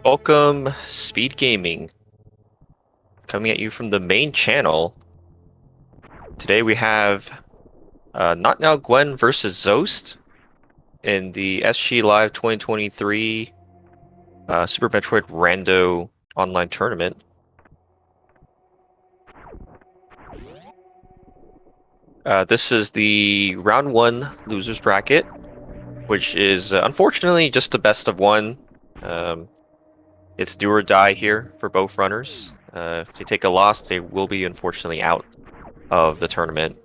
Welcome, Speedgaming, coming at you from the main channel. Today we have NotNowGwen versus Zoast in the SGLIVE 2023 Super Metroid Rando online tournament. This is the round 1 losers bracket, which is unfortunately just the best of 1. It's do or die here for both runners. If they take a loss, they will be unfortunately out of the tournament.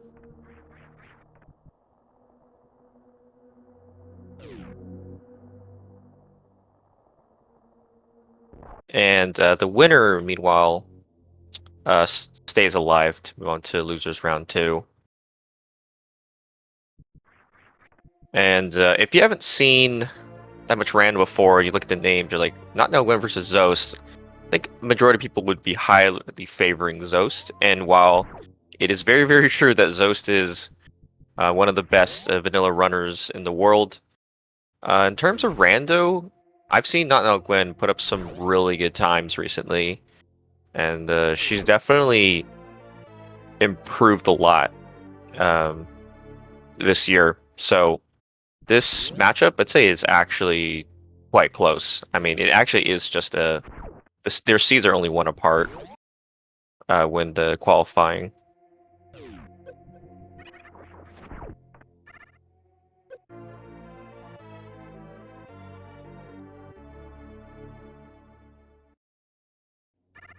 And the winner, meanwhile, stays alive to move on to losers round 2. And if you haven't seen that much random before, you look at the names, you're like, NotNowGwen versus Zoast. I think majority of people would be highly favoring Zoast. And while it is very, very true that Zoast is one of the best vanilla runners in the world, in terms of rando, I've seen NotNowGwen put up some really good times recently. And she's definitely improved a lot this year. So this matchup, I'd say, is actually quite close. I mean, it actually is just their seeds are only one apart when the qualifying.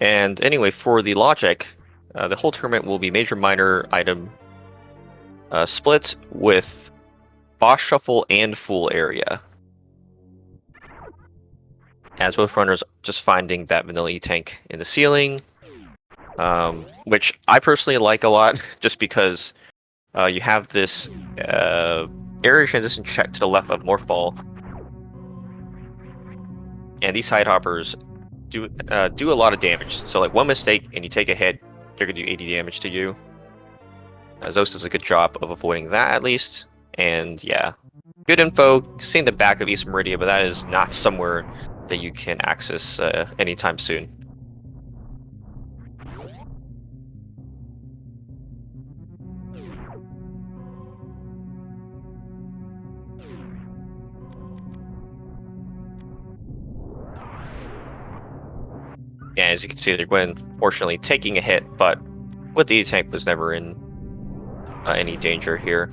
And anyway, for the logic, the whole tournament will be major minor item split with boss shuffle and full area, as both runners just finding that vanilla E-tank in the ceiling, which I personally like a lot, just because you have this area transition check to the left of Morph Ball, and these side hoppers do a lot of damage. So like one mistake and you take a hit, they're gonna do 80 damage to you. Zost does a good job of avoiding that at least. And yeah, good info. Seeing the back of East Meridia, but that is not somewhere that you can access anytime soon. Yeah, as you can see, they're going, fortunately, taking a hit, but with the E-tank was never in any danger here.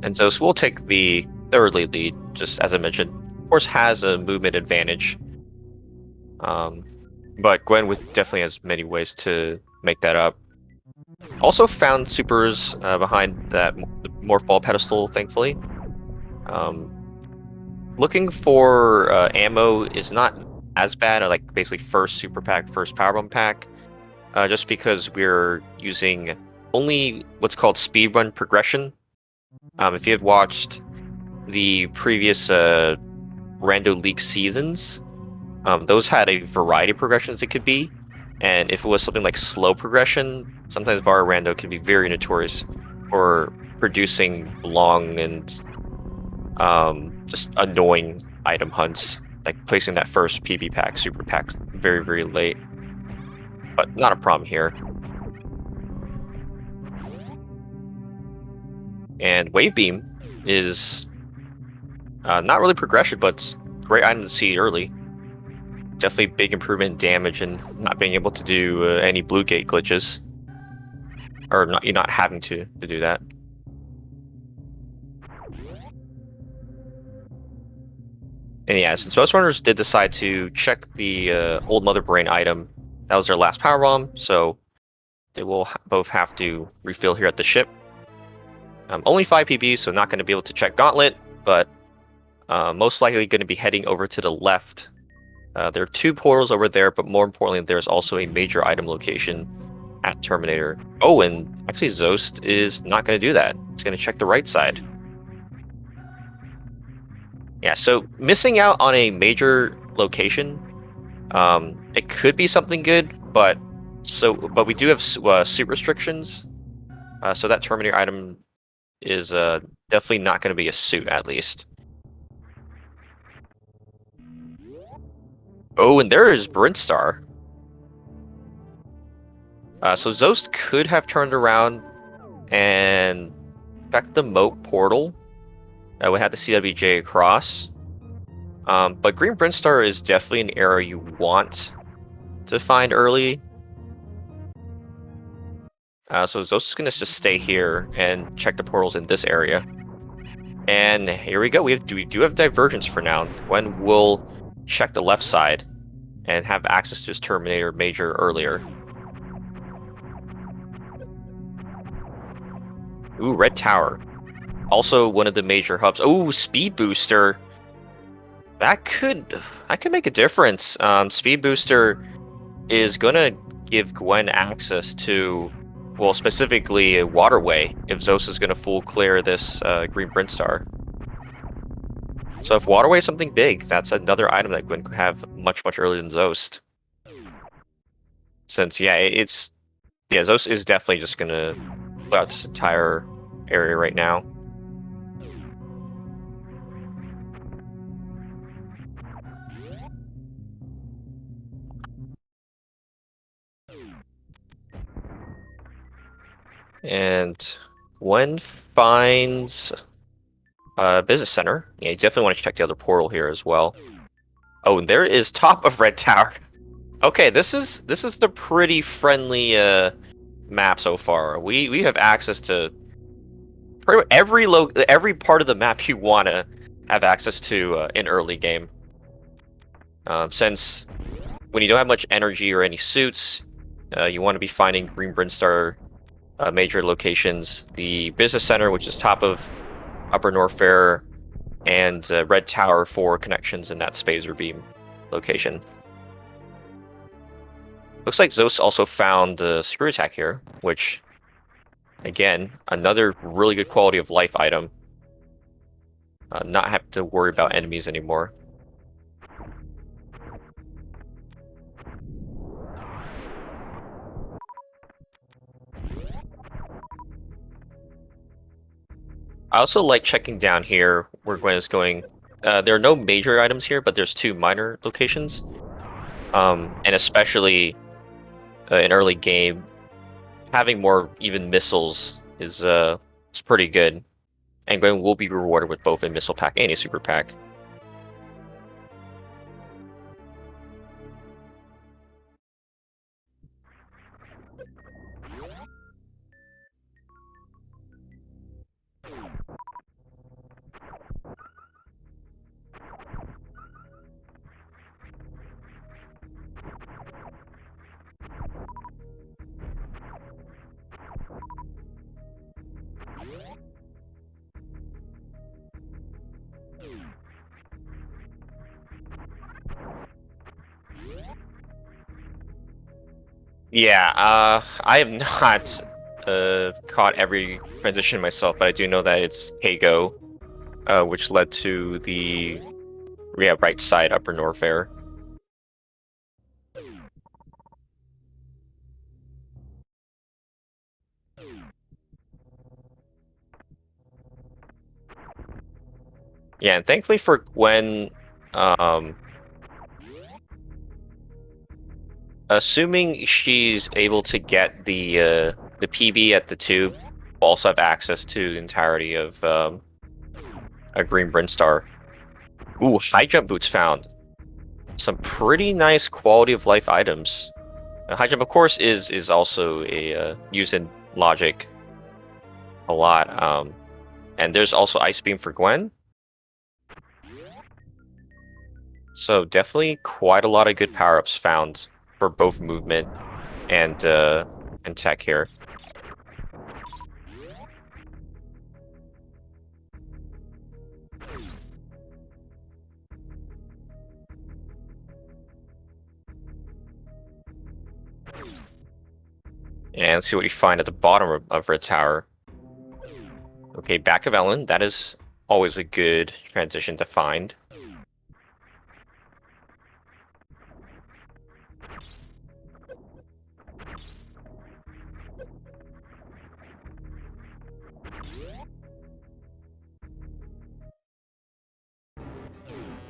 And Zost will take the early lead, just as I mentioned. Of course, has a movement advantage, but Gwen definitely has many ways to make that up. Also found supers behind that Morph Ball pedestal, thankfully. Looking for ammo is not as bad, like basically first super pack, first power bomb pack, just because we're using only what's called speedrun progression. If you had watched the previous Rando League seasons, those had a variety of progressions it could be, and if it was something like slow progression, sometimes VAR Rando can be very notorious for producing long and just annoying item hunts, like placing that first PB pack, super pack very, very late. But not a problem here. And Wave Beam is not really progression, but it's a great item to see early. Definitely big improvement in damage and not being able to do any blue gate glitches. Or you're not having to do that. And yeah, since most runners did decide to check the old Mother Brain item, that was their last power bomb, so they will both have to refill here at the ship. Only 5 PBs, so not going to be able to check Gauntlet, but most likely going to be heading over to the left. There are 2 portals over there, but more importantly, there's also a major item location at Terminator. Oh, and actually Zoast is not going to do that. It's going to check the right side. Yeah, so missing out on a major location, it could be something good, but we do have suit restrictions, so that Terminator item is definitely not going to be a suit, at least. Oh, and there is Brinstar. So Zost could have turned around and checked the moat portal. We had the CWJ across. But Green Brinstar is definitely an area you want to find early. So Zost is going to just stay here and check the portals in this area. And here we go. We do have divergence for now. Gwen will check the left side and have access to his Terminator Major earlier. Ooh, Red Tower. Also one of the major hubs. Ooh, Speed Booster. That could make a difference. Speed Booster is gonna give Gwen access to, well, specifically a waterway if Zost is gonna full clear this Green Brinstar. So if waterway is something big, that's another item that Gwen could have much earlier than Zost. Since Zost is definitely just gonna clear out this entire area right now. And Gwen finds a business center. Yeah, you definitely want to check the other portal here as well. Oh, and there is top of Red Tower. Okay, this is the pretty friendly map so far. We have access to pretty much every part of the map you want to have access to in early game. Since when you don't have much energy or any suits, you want to be finding Green Brinstar major locations. The business center, which is top of Upper Norfair, and Red Tower for connections in that Spazer Beam location. Looks like Zost also found the Screw Attack here, which, again, another really good quality of life item. Not have to worry about enemies anymore. I also like checking down here where Gwen is going. There are no major items here, but there's 2 minor locations. And especially in early game, having more even missiles is pretty good. And Gwen will be rewarded with both a missile pack and a super pack. Yeah, I have not caught every transition myself, but I do know that it's Kago, which led to the right side Upper Norfair. Yeah, and thankfully for Gwen, assuming she's able to get the PB at the tube, will also have access to the entirety of a Green Brinstar. Ooh, high jump boots found. Some pretty nice quality of life items. High jump, of course, is also a used in Logic a lot. And there's also Ice Beam for Gwen. So definitely quite a lot of good power-ups found for both movement and tech here. And let's see what you find at the bottom of Red Tower. Okay, back of Ellen. That is always a good transition to find.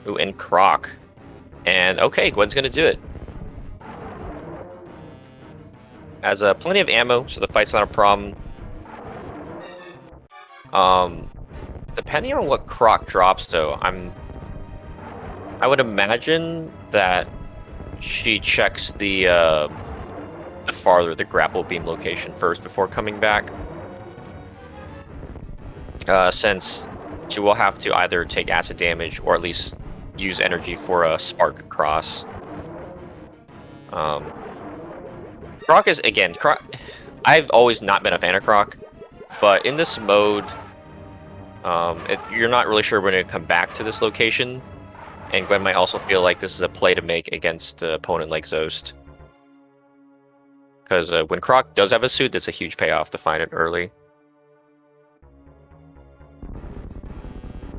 Ooh, and Croc. And okay, Gwen's gonna do it. Has plenty of ammo, so the fight's not a problem. Depending on what Croc drops, though, I would imagine that she checks the farther the grapple beam location first before coming back. Since she will have to either take acid damage or at least use energy for a spark cross. Croc is, again, Croc. I've always not been a fan of Croc, but in this mode, you're not really sure when to come back to this location, and Gwen might also feel like this is a play to make against an opponent like Zost. Because when Croc does have a suit, it's a huge payoff to find it early.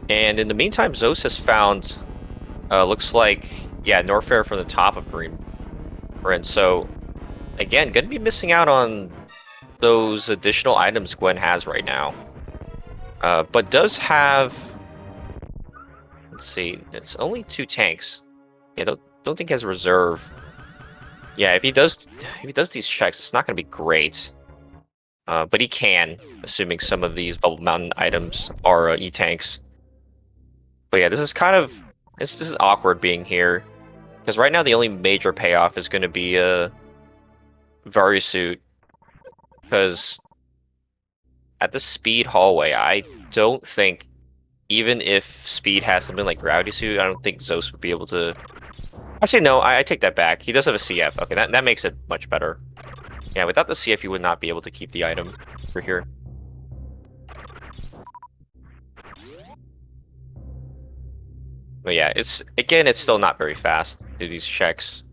And in the meantime, Zost has found, looks like, yeah, Norfair from the top of Green. So, again, gonna be missing out on those additional items Gwen has right now. But does have, let's see, it's only 2 tanks. Yeah, don't think he has a reserve. Yeah, if he does these checks, it's not gonna be great. But he can, assuming some of these Bubble Mountain items are E-tanks. But yeah, this is kind of, this is awkward being here. Because right now the only major payoff is going to be a Varisuit. Because at the Speed hallway, I don't think, even if Speed has something like Gravity Suit, I don't think Zost would be able to... Actually, no, I take that back. He does have a CF. Okay, that makes it much better. Yeah, without the CF, you would not be able to keep the item for here. But yeah, it's still not very fast to do these checks.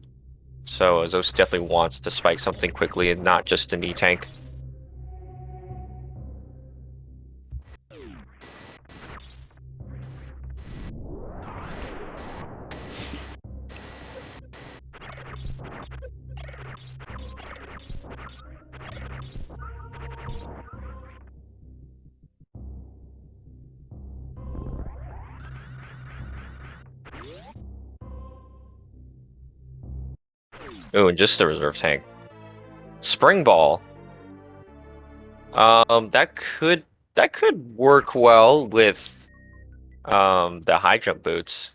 So Zost definitely wants to spike something quickly and not just an E-tank. Oh, and just the reserve tank. Spring Ball. That could work well with the high jump boots.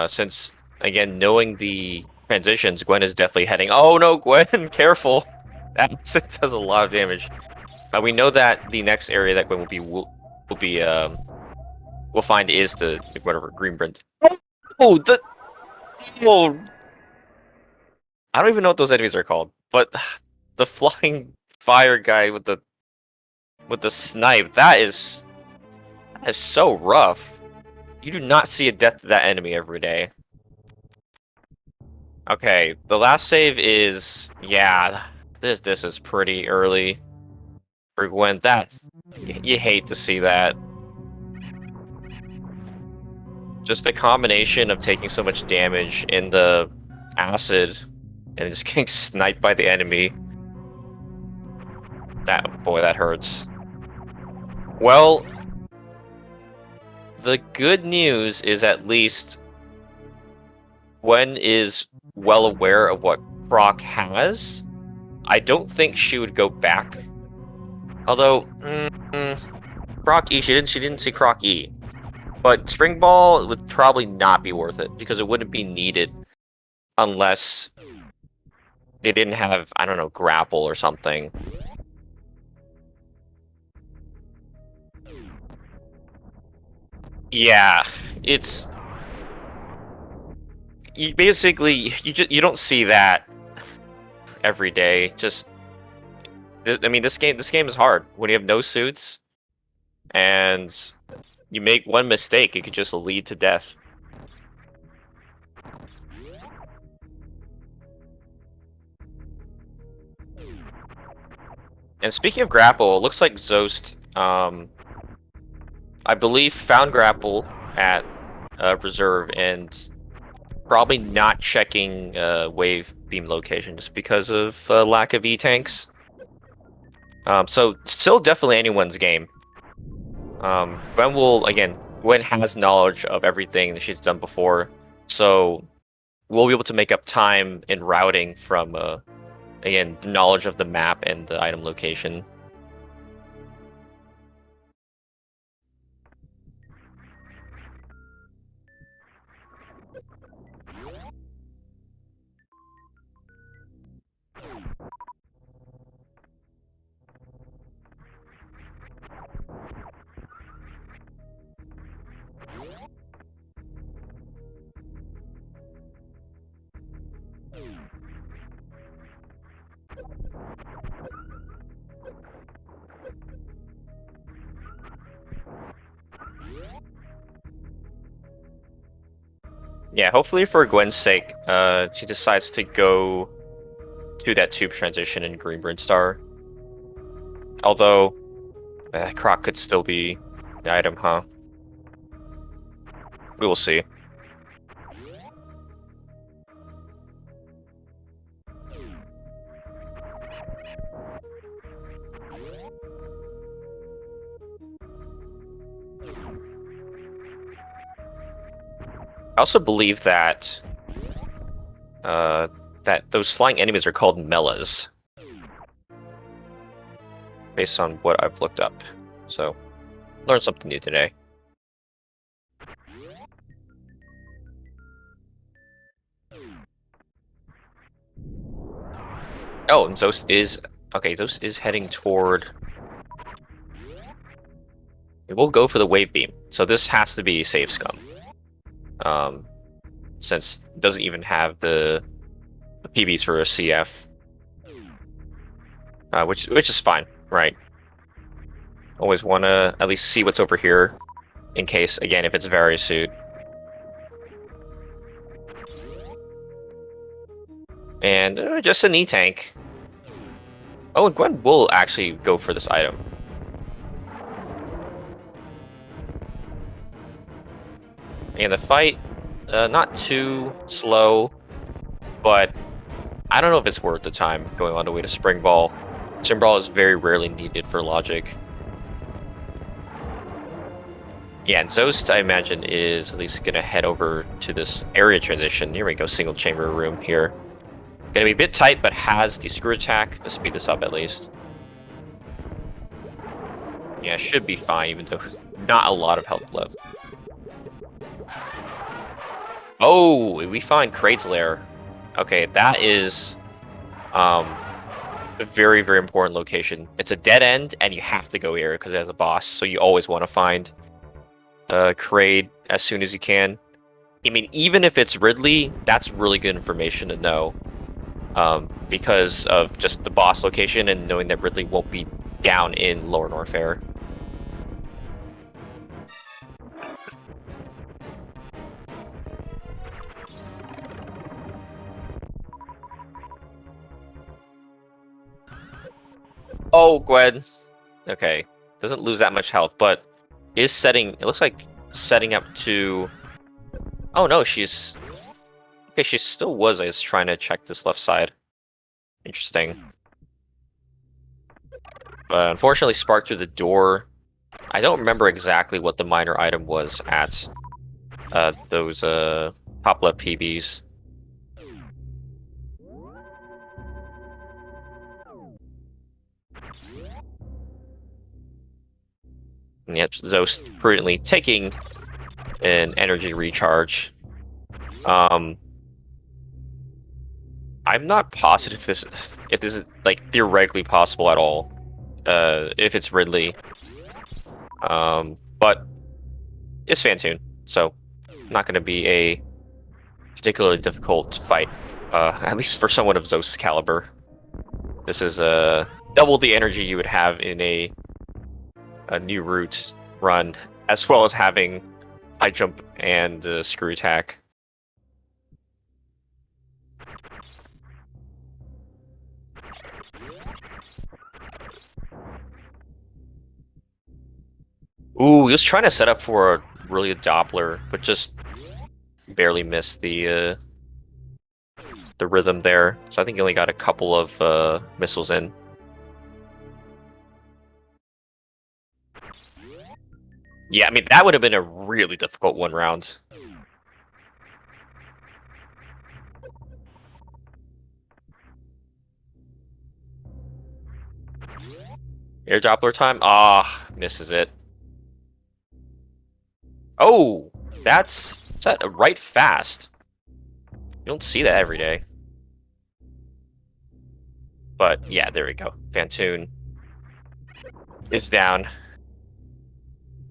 Since again, knowing the transitions, Gwen is definitely heading. Oh no, Gwen, careful! That does a lot of damage. We know that the next area that Gwen we'll find is the whatever green print. Oh, oh, I don't even know what those enemies are called, but the flying fire guy with the snipe, that is so rough. You do not see a death to that enemy every day. Okay, the last save is, yeah, this is pretty early for Gwen. You hate to see that. Just the combination of taking so much damage in the acid and just getting sniped by the enemy. That hurts. Well, the good news is at least Gwen is well aware of what Croc has. I don't think she would go back. Although, Croc E, she didn't see Croc E. But Spring Ball would probably not be worth it, because it wouldn't be needed unless they didn't have, I don't know, grapple or something. Yeah, it's... You basically, you don't see that every day. Just, I mean, this game is hard. When you have no suits, and you make one mistake, it could just lead to death. And speaking of grapple, it looks like Zost I believe found grapple at reserve and probably not checking wave beam location just because of lack of E-tanks. So still definitely anyone's game. Gwen has knowledge of everything that she's done before, so we'll be able to make up time in routing from again, the knowledge of the map and the item location. Yeah, hopefully for Gwen's sake, she decides to go to that tube transition in Greenbird Star. Although, Croc could still be the item, huh? We will see. I also believe that that those flying enemies are called Melas, based on what I've looked up. So, learned something new today. Oh, and Zost is okay. Zost is heading toward. We'll go for the wave beam. So this has to be safe scum. Since it doesn't even have the PBs for a CF, which is fine, right? Always want to at least see what's over here, in case again if it's Varisuit. And just an E-tank. Oh, and Gwen will actually go for this item. And the fight, not too slow, but I don't know if it's worth the time going all the way to Spring Ball. Spring Ball is very rarely needed for logic. Yeah, and Zost, I imagine, is at least going to head over to this area transition. Here we go, single chamber room here. Going to be a bit tight, but has the screw attack to speed this up at least. Yeah, should be fine, even though there's not a lot of health left. Oh, we find Kraid's Lair. Okay, that is a very, very important location. It's a dead end, and you have to go here because it has a boss, so you always want to find Kraid as soon as you can. I mean, even if it's Ridley, that's really good information to know, because of just the boss location and knowing that Ridley won't be down in Lower Norfair. Oh, Gwen. Okay, doesn't lose that much health, but is setting. It looks like setting up to. Oh no, she's. Okay, she still is trying to check this left side. Interesting. But unfortunately, sparked through the door. I don't remember exactly what the minor item was at those top left PBs. And yep, Zost prudently taking an energy recharge. I'm not positive if this is like theoretically possible at all. If it's Ridley. But it's Phantoon, so not going to be a particularly difficult fight, at least for someone of Zost's caliber. This is double the energy you would have in a new route run, as well as having high jump and screw attack. Ooh, he was trying to set up for a really a Doppler, but just barely missed the rhythm there. So I think he only got a couple of missiles in. Yeah, I mean, that would have been a really difficult one round. Air Doppler time? Ah, misses it. Oh, that's that right fast. You don't see that every day. But yeah, there we go. Phantoon is down.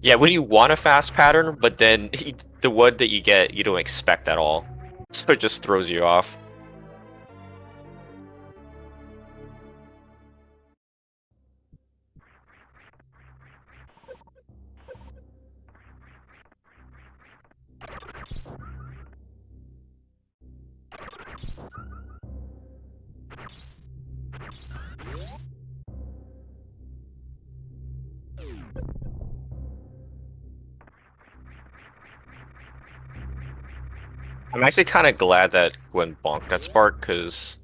Yeah, when you want a fast pattern, but then the one that you get, you don't expect at all. So it just throws you off. I'm actually kind of glad that Gwen bonked that spark, because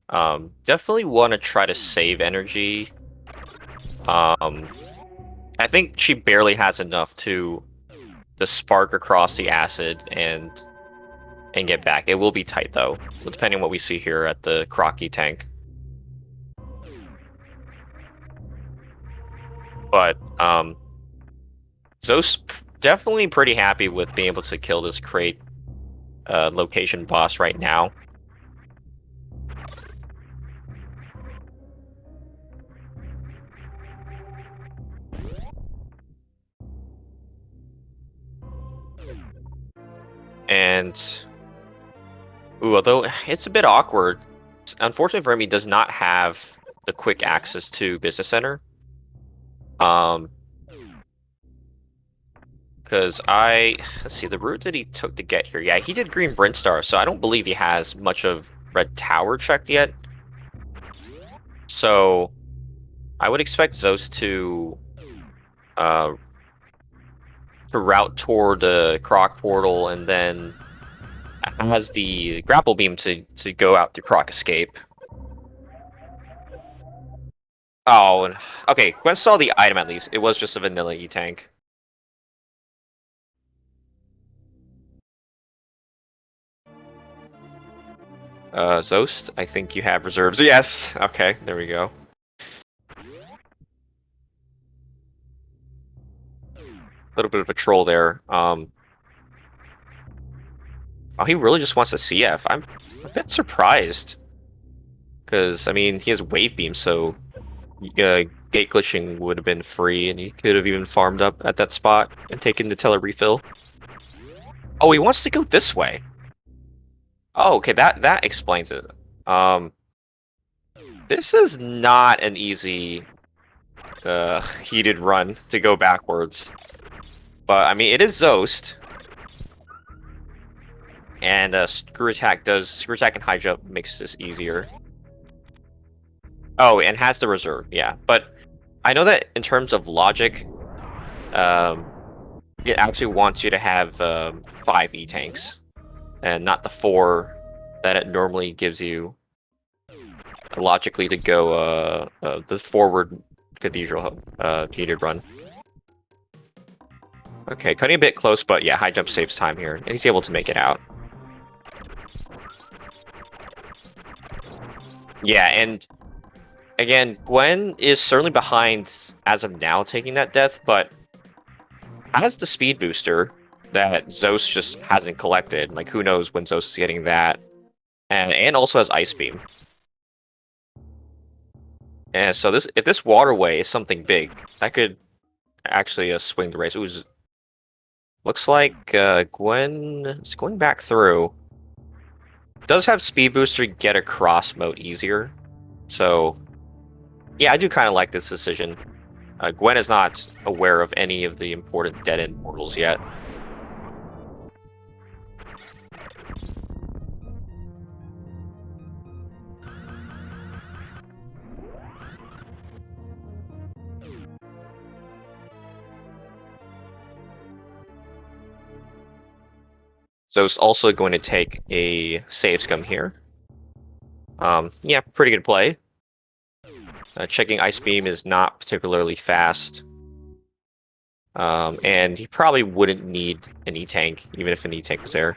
definitely want to try to save energy. I think she barely has enough to spark across the acid and get back. It will be tight though, depending on what we see here at the Crocky tank. But Zost definitely pretty happy with being able to kill this Kraid location boss right now. And ooh, although it's a bit awkward, unfortunately for him, he does not have the quick access to Business Center. Because let's see, the route that he took to get here. Yeah, he did Green Brinstar, so I don't believe he has much of Red Tower checked yet. So I would expect Zost to route toward the Croc portal, and then has the grapple beam to go out through Croc escape. Oh, okay. Gwen saw the item at least. It was just a vanilla E-tank. Zost, I think you have reserves. Yes. Okay, there we go. A little bit of a troll there. Oh, he really just wants a CF. I'm a bit surprised. Because, I mean, he has Wave Beam, so gate glitching would have been free, and he could have even farmed up at that spot and taken the tele refill. Oh, he wants to go this way. Oh, okay, that explains it. This is not an easy heated run to go backwards. But, I mean, it is Zost. And Screw Attack and High Jump makes this easier. Oh, and has the reserve, yeah. But I know that in terms of logic, it actually wants you to have 5 E-tanks, and not the 4 that it normally gives you logically to go the forward Cathedral heated run. Okay, cutting a bit close, but yeah, high jump saves time here, and he's able to make it out. Yeah, and again, Gwen is certainly behind as of now taking that death, but has the speed booster that Zost just hasn't collected. Like, who knows when Zost is getting that. And also has Ice Beam. And so if this waterway is something big, that could actually swing the race. It was looks like Gwen is going back through. Does have speed booster get across mode easier. So yeah, I do kind of like this decision. Gwen is not aware of any of the important dead-end portals yet. Zost also going to take a save scum here. Yeah, pretty good play. Checking Ice Beam is not particularly fast. And he probably wouldn't need an E-Tank, even if an E-Tank was there.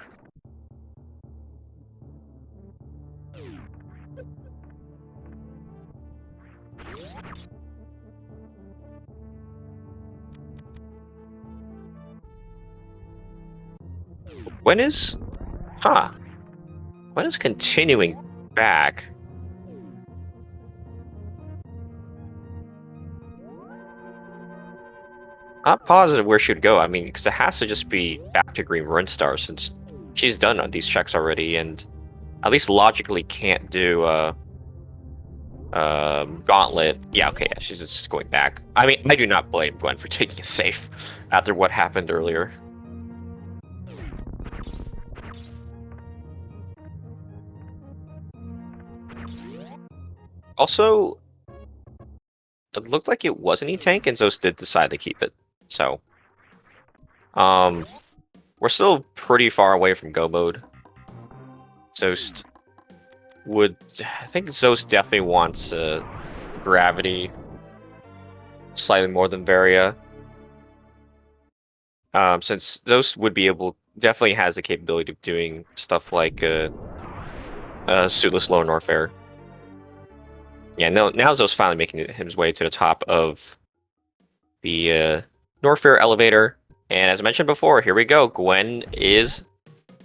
Gwen is... Huh. Gwen is continuing back. Not positive where she'd go. I mean, because it has to just be back to Green Rune Star since she's done these checks already, and at least logically can't do Gauntlet. Yeah, okay, yeah, she's just going back. I mean, I do not blame Gwen for taking a safe after what happened earlier. Also, it looked like it was an E-Tank, and Zost did decide to keep it. So, we're still pretty far away from go mode. Zost would... I think Zost definitely wants Gravity slightly more than Varia. Since Zost would be able... Definitely has the capability of doing stuff like Suitless Norfair. Yeah, no, now Zost finally making his way to the top of the Norfair elevator. And as I mentioned before, here we go. Gwen is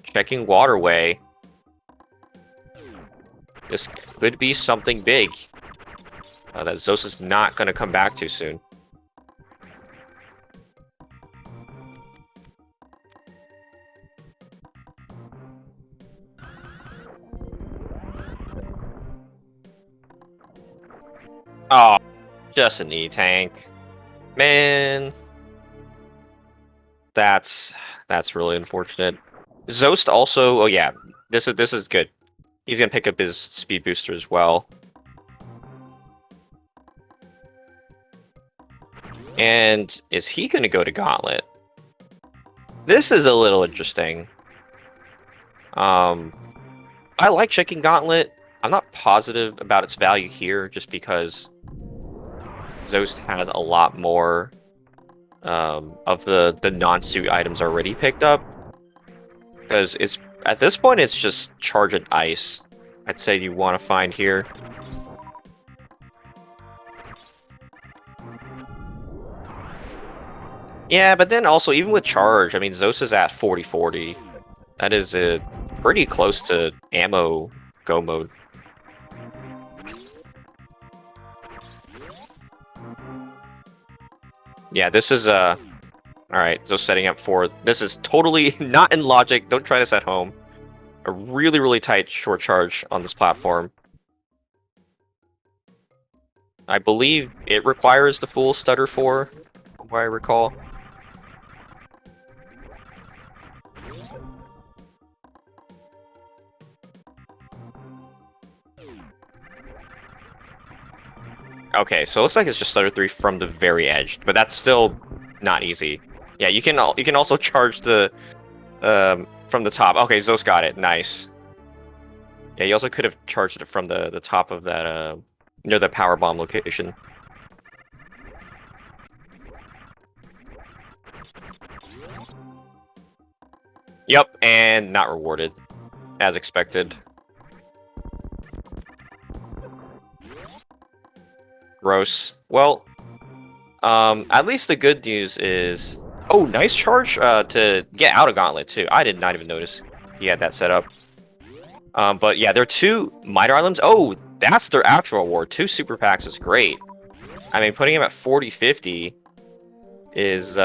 checking Waterway. This could be something big that Zost is not going to come back to soon. Oh, just an E-Tank. Man. That's really unfortunate. Zost also... Oh yeah, this is good. He's gonna pick up his speed booster as well. And is he gonna go to Gauntlet? This is a little interesting. I like checking Gauntlet. I'm not positive about its value here, just because Zost has a lot more of the non-suit items already picked up. Because it's at this point, it's just charge and ice. I'd say you want to find here. Yeah, but then also, even with charge, I mean, Zost is at 40-40. That is pretty close to ammo go mode. Yeah, this is alright, Zost setting up for... This is totally not in logic. Don't try this at home. A really, really tight short charge on this platform. I believe it requires the full stutter 4, from what I recall. Okay, so it looks like it's just stutter 3 from the very edge, but that's still not easy. Yeah, you can also charge the from the top. Okay, Zost got it. Nice. Yeah, you also could have charged it from the top of that near the power bomb location. Yep, and not rewarded, as expected. Gross. Well, at least the good news is... Oh, nice charge to get out of Gauntlet, too. I did not even notice he had that set up. But yeah, there are 2 Miter Islands. Oh, that's their actual award. 2 super packs is great. I mean, putting him at 40-50 is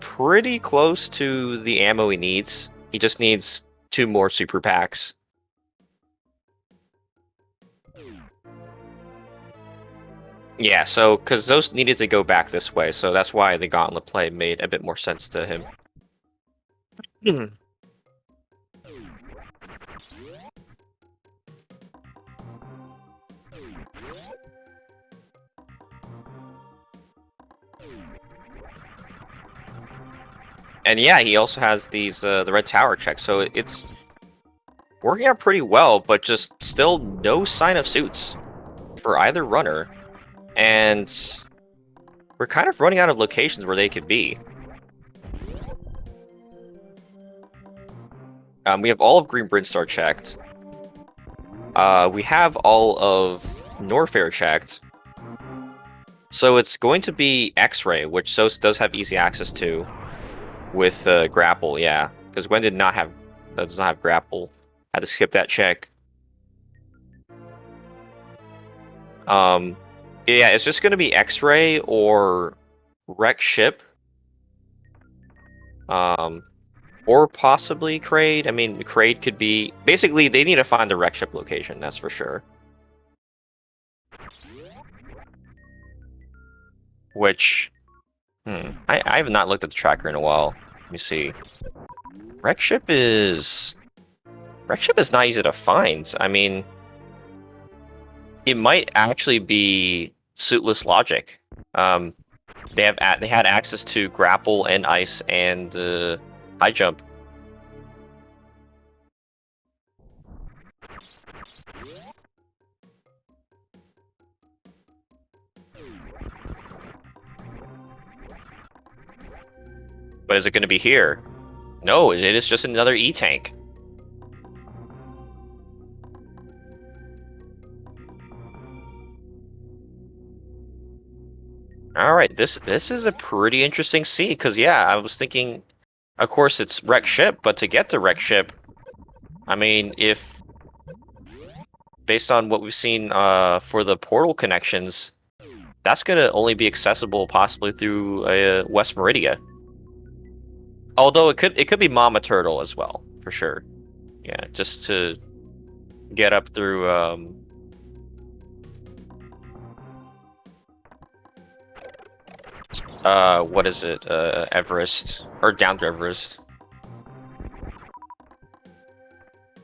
pretty close to the ammo he needs. He just needs 2 more super packs. Yeah, so, because Zost needed to go back this way, so that's why the Gauntlet play made a bit more sense to him. And yeah, he also has these the red tower checks, so it's working out pretty well, but just still no sign of suits for either runner. And we're kind of running out of locations where they could be. We have all of Green Brinstar checked. We have all of Norfair checked. So it's going to be X-Ray, which Zoast does have easy access to with Grapple, yeah. Because Gwen does not have Grapple. Had to skip that check. Yeah, it's just going to be X-Ray or Wreck Ship. Or possibly Kraid. I mean, Kraid could be... Basically, they need to find the Wreck Ship location, that's for sure. Which... I have not looked at the tracker in a while. Let me see. Wreck Ship is not easy to find. I mean... It might actually be Suitless Logic. They had access to Grapple and Ice and High Jump. But is it going to be here? No, it is just another E-Tank. All right, this is a pretty interesting scene because yeah, I was thinking, of course it's Wreck Ship, but to get to Wreck Ship, I mean, if based on what we've seen for the portal connections, that's gonna only be accessible possibly through West Meridia. Although it could be Mama Turtle as well, for sure. Yeah, just to get up through what is it? Everest or down to Everest.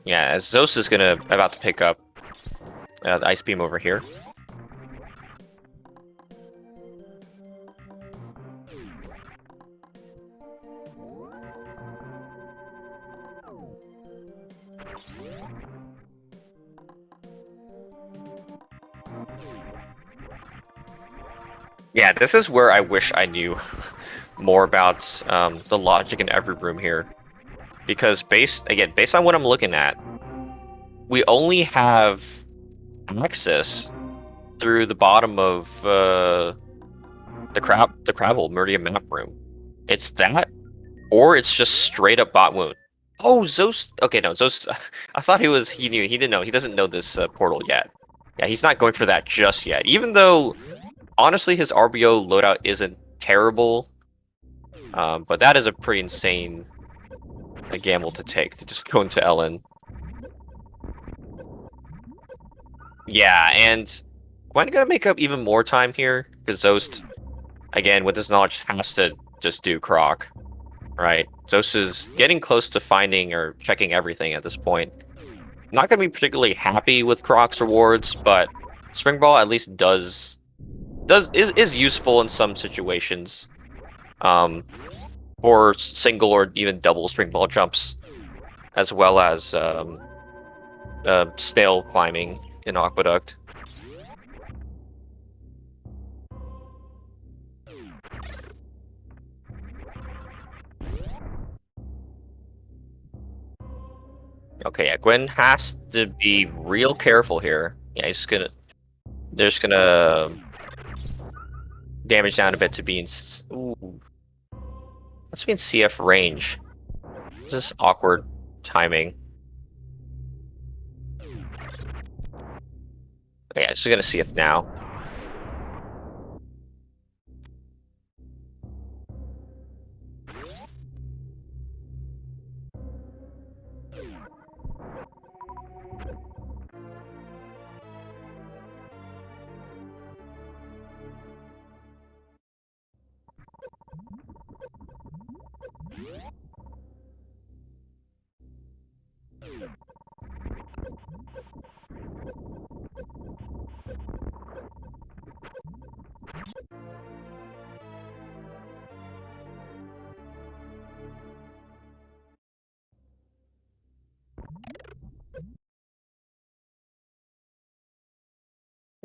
Yeah, as Zost is about to pick up the ice beam over here. Yeah, this is where I wish I knew more about the logic in every room here. Because based on what I'm looking at, we only have access through the bottom of the Crabble Meridian map room. It's that, or it's just straight up bot wound. Oh, Zost. Okay, no, Zost. I thought he knew. He didn't know. He doesn't know this portal yet. Yeah, he's not going for that just yet. Even though, honestly, his RBO loadout isn't terrible. But that is a pretty insane gamble to take, to just go into Ellen. Yeah, and Gwen gonna make up even more time here, because Zost, again, with his knowledge, has to just do Croc, right? Zost is getting close to finding or checking everything at this point. Not gonna be particularly happy with Croc's rewards, but Spring Ball at least is useful in some situations. For single or even double Spring Ball jumps, as well as snail climbing in Aqueduct. Okay, yeah, Gwen has to be real careful here. Yeah, they're just gonna damage down a bit to be in. Ooh, let's be in CF range. This is awkward timing. Okay, yeah, just gonna CF now.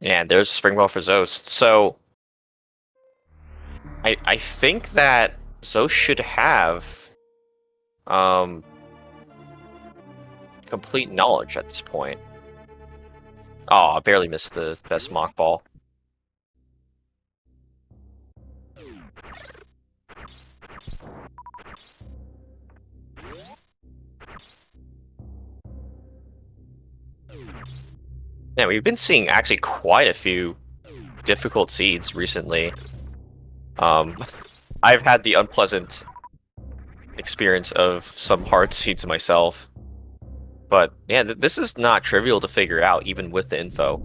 And there's a spring ball for Zost. So I think that Zost should have complete knowledge at this point. Oh, I barely missed the best mock ball. Yeah, we've been seeing actually quite a few difficult seeds recently. I've had the unpleasant experience of some hard seeds myself. But yeah, this is not trivial to figure out, even with the info.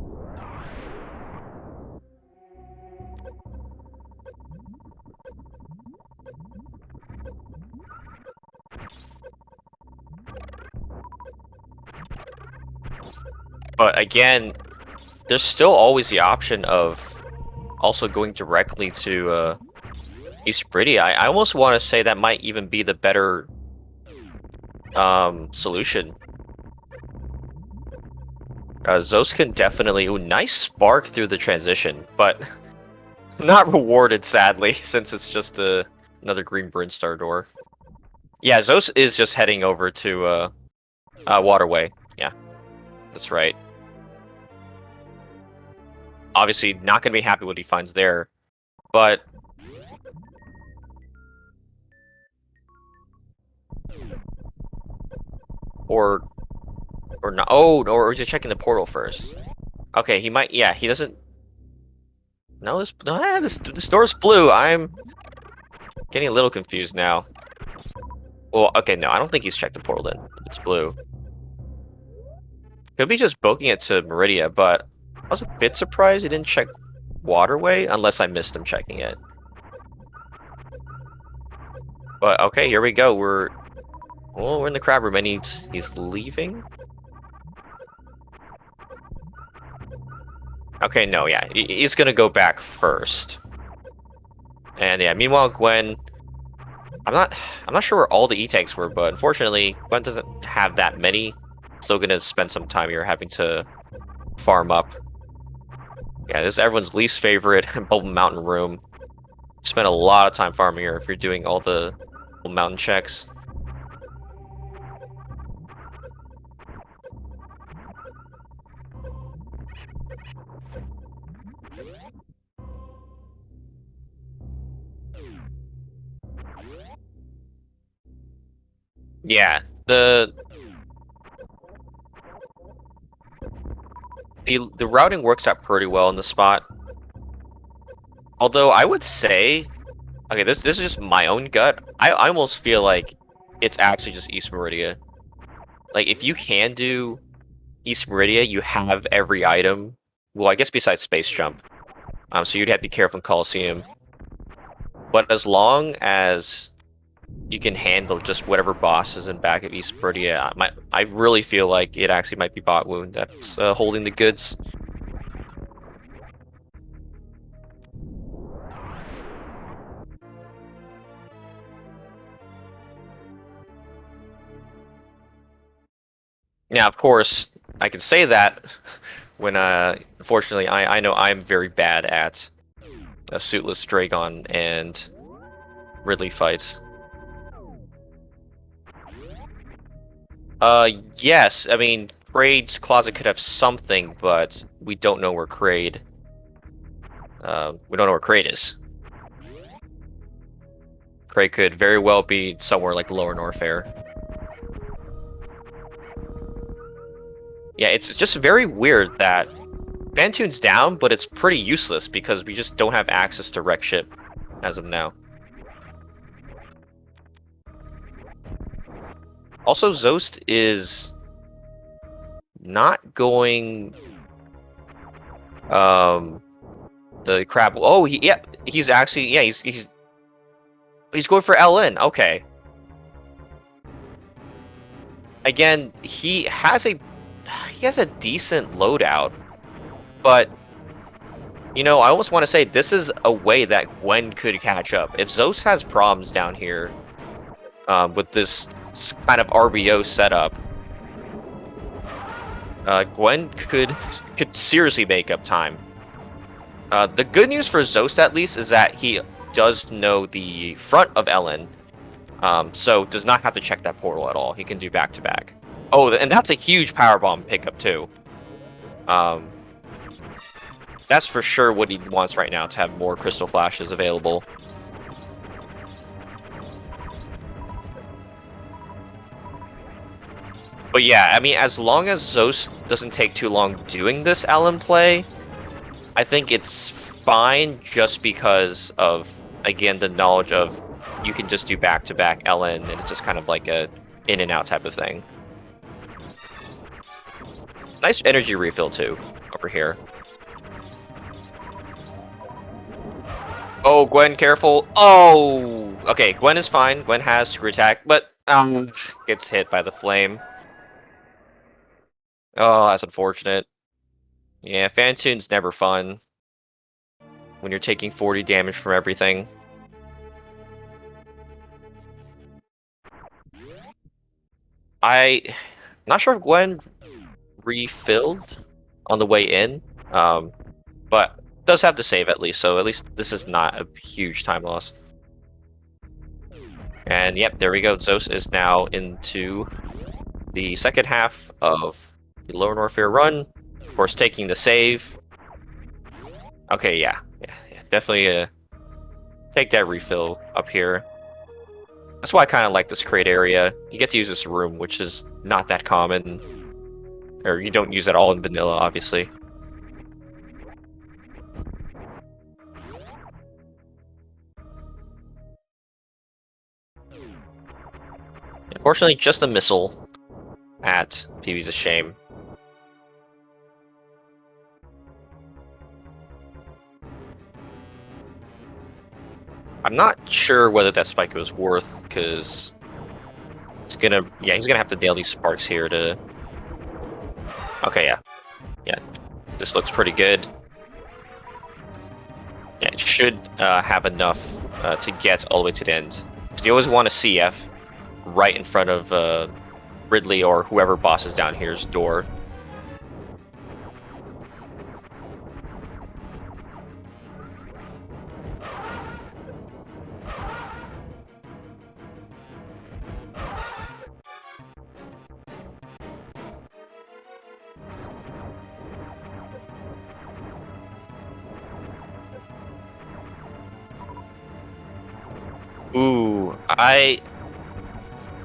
But again, there's still always the option of also going directly to East Meridia. I almost want to say that might even be the better solution. Zost can definitely... Ooh, nice spark through the transition, but not rewarded, sadly, since it's just another green Brinstar door. Yeah, Zost is just heading over to Waterway. Yeah, that's right. Obviously, not going to be happy what he finds there, but... Or not. Oh, or just checking the portal first. Okay, he might... Yeah, he doesn't... No, this door's blue. I'm getting a little confused now. Well, okay, no, I don't think he's checked the portal then. If it's blue. He'll be just boking it to Meridia, but I was a bit surprised he didn't check Waterway, unless I missed him checking it. But okay, here we go. We're in the crab room, and he's leaving. Okay, no, yeah, he's gonna go back first. And yeah, meanwhile, Gwen, I'm not sure where all the E-tanks were, but unfortunately, Gwen doesn't have that many. Still gonna spend some time here having to farm up. Yeah, this is everyone's least favorite Bubble Mountain room. Spend a lot of time farming here if you're doing all the mountain checks. Yeah, the routing works out pretty well in the spot. Although I would say, okay, this is just my own gut. I almost feel like it's actually just East Meridia. Like, if you can do East Meridia, you have every item. Well, I guess besides Space Jump. So you'd have to be careful in Coliseum. But as long as you can handle just whatever boss is in back of East Meridia, I really feel like it actually might be Bot Wound that's holding the goods. Now, of course, I can say that when, unfortunately, I know I'm very bad at Suitless Draygon and Ridley fights. Yes, I mean, Kraid's closet could have something, but we don't know where Kraid... we don't know where Kraid is. Kraid could very well be somewhere like Lower Norfair. Yeah, it's just very weird that Phantoon's down, but it's pretty useless because we just don't have access to wreck ship as of now. Also, Zost is not going the crab. Oh, he's actually he's going for LN. Okay. Again, he has a decent loadout, but you know, I almost want to say this is a way that Gwen could catch up. If Zost has problems down here with this kind of RBO setup, Gwen could seriously make up time The good news for Zost, at least, is that he does know the front of Ellen, so does not have to check that portal at all. He can do back-to-back. Oh, and that's a huge powerbomb pickup, too. That's for sure what he wants right now, to have more Crystal Flashes available. But yeah, I mean, as long as Zost doesn't take too long doing this Ellen play, I think it's fine just because of, again, the knowledge of you can just do back-to-back Ellen, and it's just kind of like a in-and-out type of thing. Nice energy refill, too, over here. Oh, Gwen, careful. Oh! Okay, Gwen is fine. Gwen has screw attack, but gets hit by the flame. Oh, that's unfortunate. Yeah, Phantoon's never fun when you're taking 40 damage from everything. Not sure if Gwen refilled on the way in, but does have to save at least, so at least this is not a huge time loss. And yep, there we go. Zost is now into the second half of the Lower Norfair run. Of course, taking the save. Okay, yeah. Definitely take that refill up here. That's why I kind of like this Kraid area. You get to use this room, which is not that common. Or you don't use it all in vanilla, obviously. Unfortunately, just a missile at PB's a shame. I'm not sure whether that spike was worth, because it's gonna... Yeah, he's gonna have to nail these sparks here to... Okay, yeah. Yeah, this looks pretty good. Yeah, it should have enough to get all the way to the end. Because you always want a CF right in front of Ridley or whoever boss is down here's door. Ooh,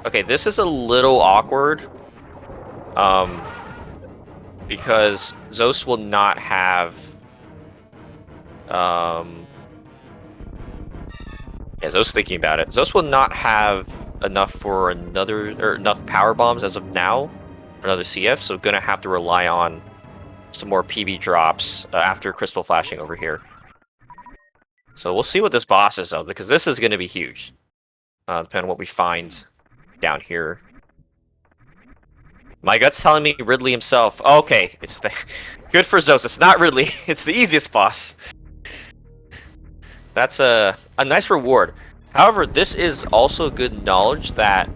okay, this is a little awkward. Because Zost will not have... Yeah, Zost thinking about it. Zost will not have enough for enough power bombs as of now for another CF, so gonna have to rely on some more PB drops after Crystal Flashing over here. So we'll see what this boss is, though, because this is going to be huge, depending on what we find down here. My gut's telling me Ridley himself. Okay, it's the good for Zost. It's not Ridley. It's the easiest boss. That's a nice reward. However, this is also good knowledge that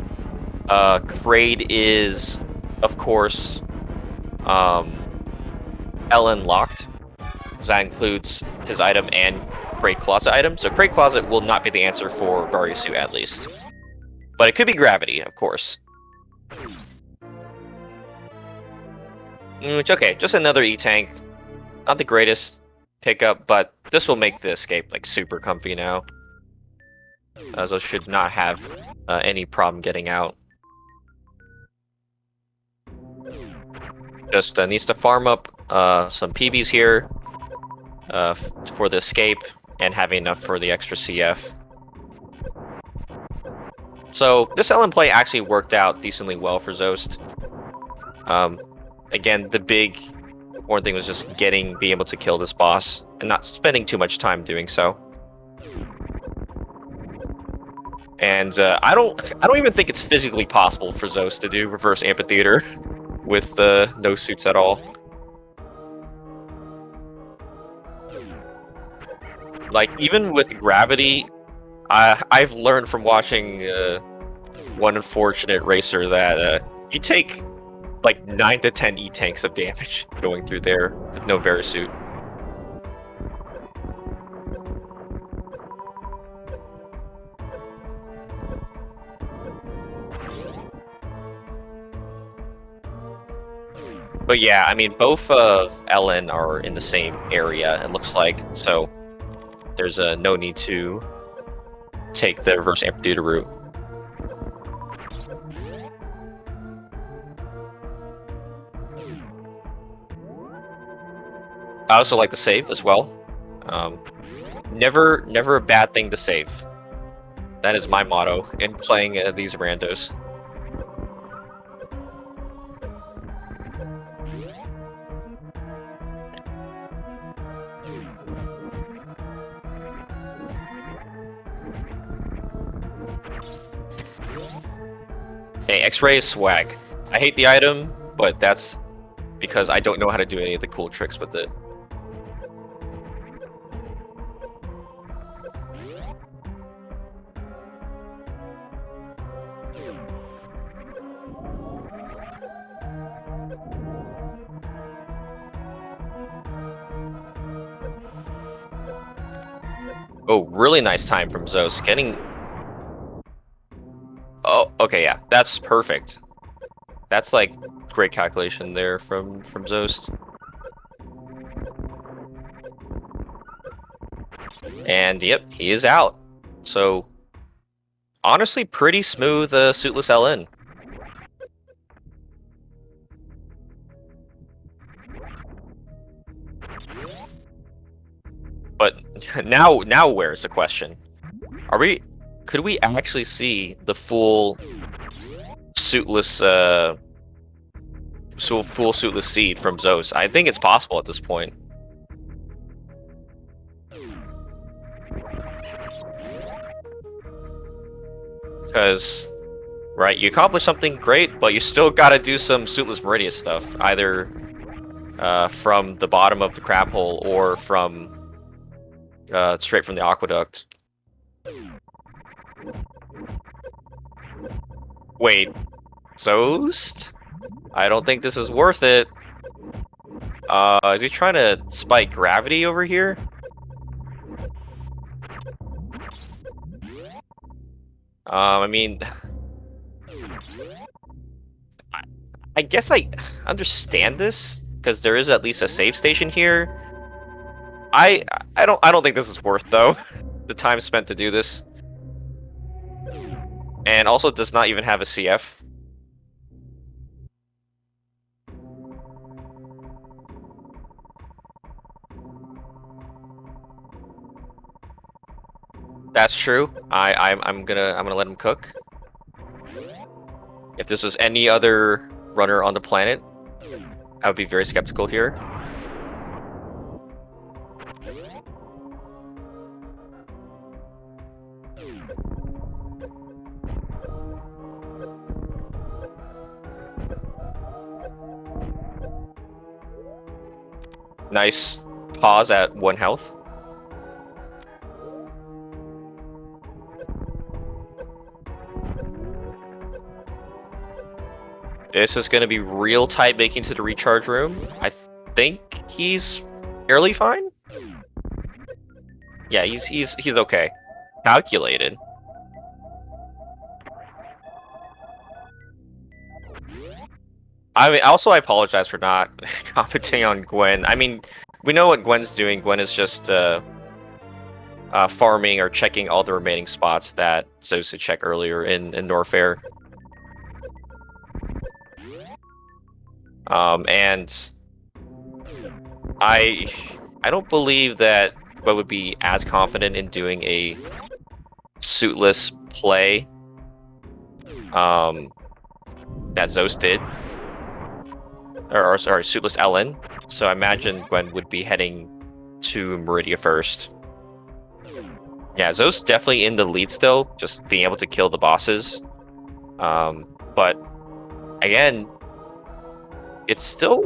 Kraid is, of course, Ellen locked. So that includes his item and Kraid Closet item. So Kraid Closet will not be the answer for Varisu at least. But it could be Gravity, of course. Which, okay, just another E-Tank. Not the greatest pickup, but this will make the escape like super comfy now. So should not have any problem getting out. Just needs to farm up some PBs here for the escape and having enough for the extra CF. So this Ellen play actually worked out decently well for Zost. Again, the big important thing was just being able to kill this boss and not spending too much time doing so. And I don't even think it's physically possible for Zost to do reverse amphitheater with no suits at all. Like, even with gravity, I've learned from watching One Unfortunate Racer that you take like 9 to 10 E-tanks of damage going through there with no Verisuit. But yeah, I mean, both of Ellen are in the same area, it looks like, so there's no need to take the reverse amphitheater route. I also like to save as well. Never a bad thing to save. That is my motto in playing these randos. Hey, X-ray is swag. I hate the item, but that's because I don't know how to do any of the cool tricks with it. Oh, really nice time from Zost. Getting... Oh, okay, yeah. That's perfect. That's, like, great calculation there from Zost. And, yep, he is out. So, honestly, pretty smooth Suitless LN. But now where's the question? Could we actually see the full suitless full suitless seed from Zost? I think it's possible at this point. Because, right, you accomplish something great, but you still gotta do some suitless Meridia stuff, either from the bottom of the crab hole or from straight from the aqueduct. Wait, Zoast? I don't think this is worth it. Is he trying to spike gravity over here? I mean... I guess I understand this, because there is at least a save station here. I don't think this is worth, though, the time spent to do this. And also does not even have a CF. That's true. I'm gonna let him cook. If this was any other runner on the planet, I would be very skeptical here. Nice pause at 1 health. This is going to be real tight making to the recharge room. I think he's fairly fine. Yeah, he's okay. Calculated. I mean, also I apologize for not commenting on Gwen. I mean, we know what Gwen's doing. Gwen is just farming or checking all the remaining spots that Zost had checked earlier in Norfair. And I don't believe that Gwen would be as confident in doing a suitless play that Zost did. Or sorry, suitless Ellen. So I imagine Gwen would be heading to Meridia first. Yeah, Zo's definitely in the lead still, just being able to kill the bosses. But again, it's still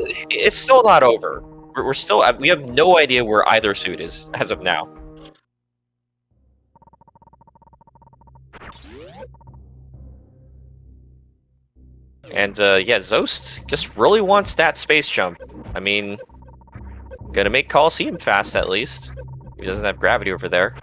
not over. We're still we have no idea where either suit is as of now. And yeah, Zost just really wants that space jump. I mean, gonna make Coliseum fast at least. He doesn't have gravity over there.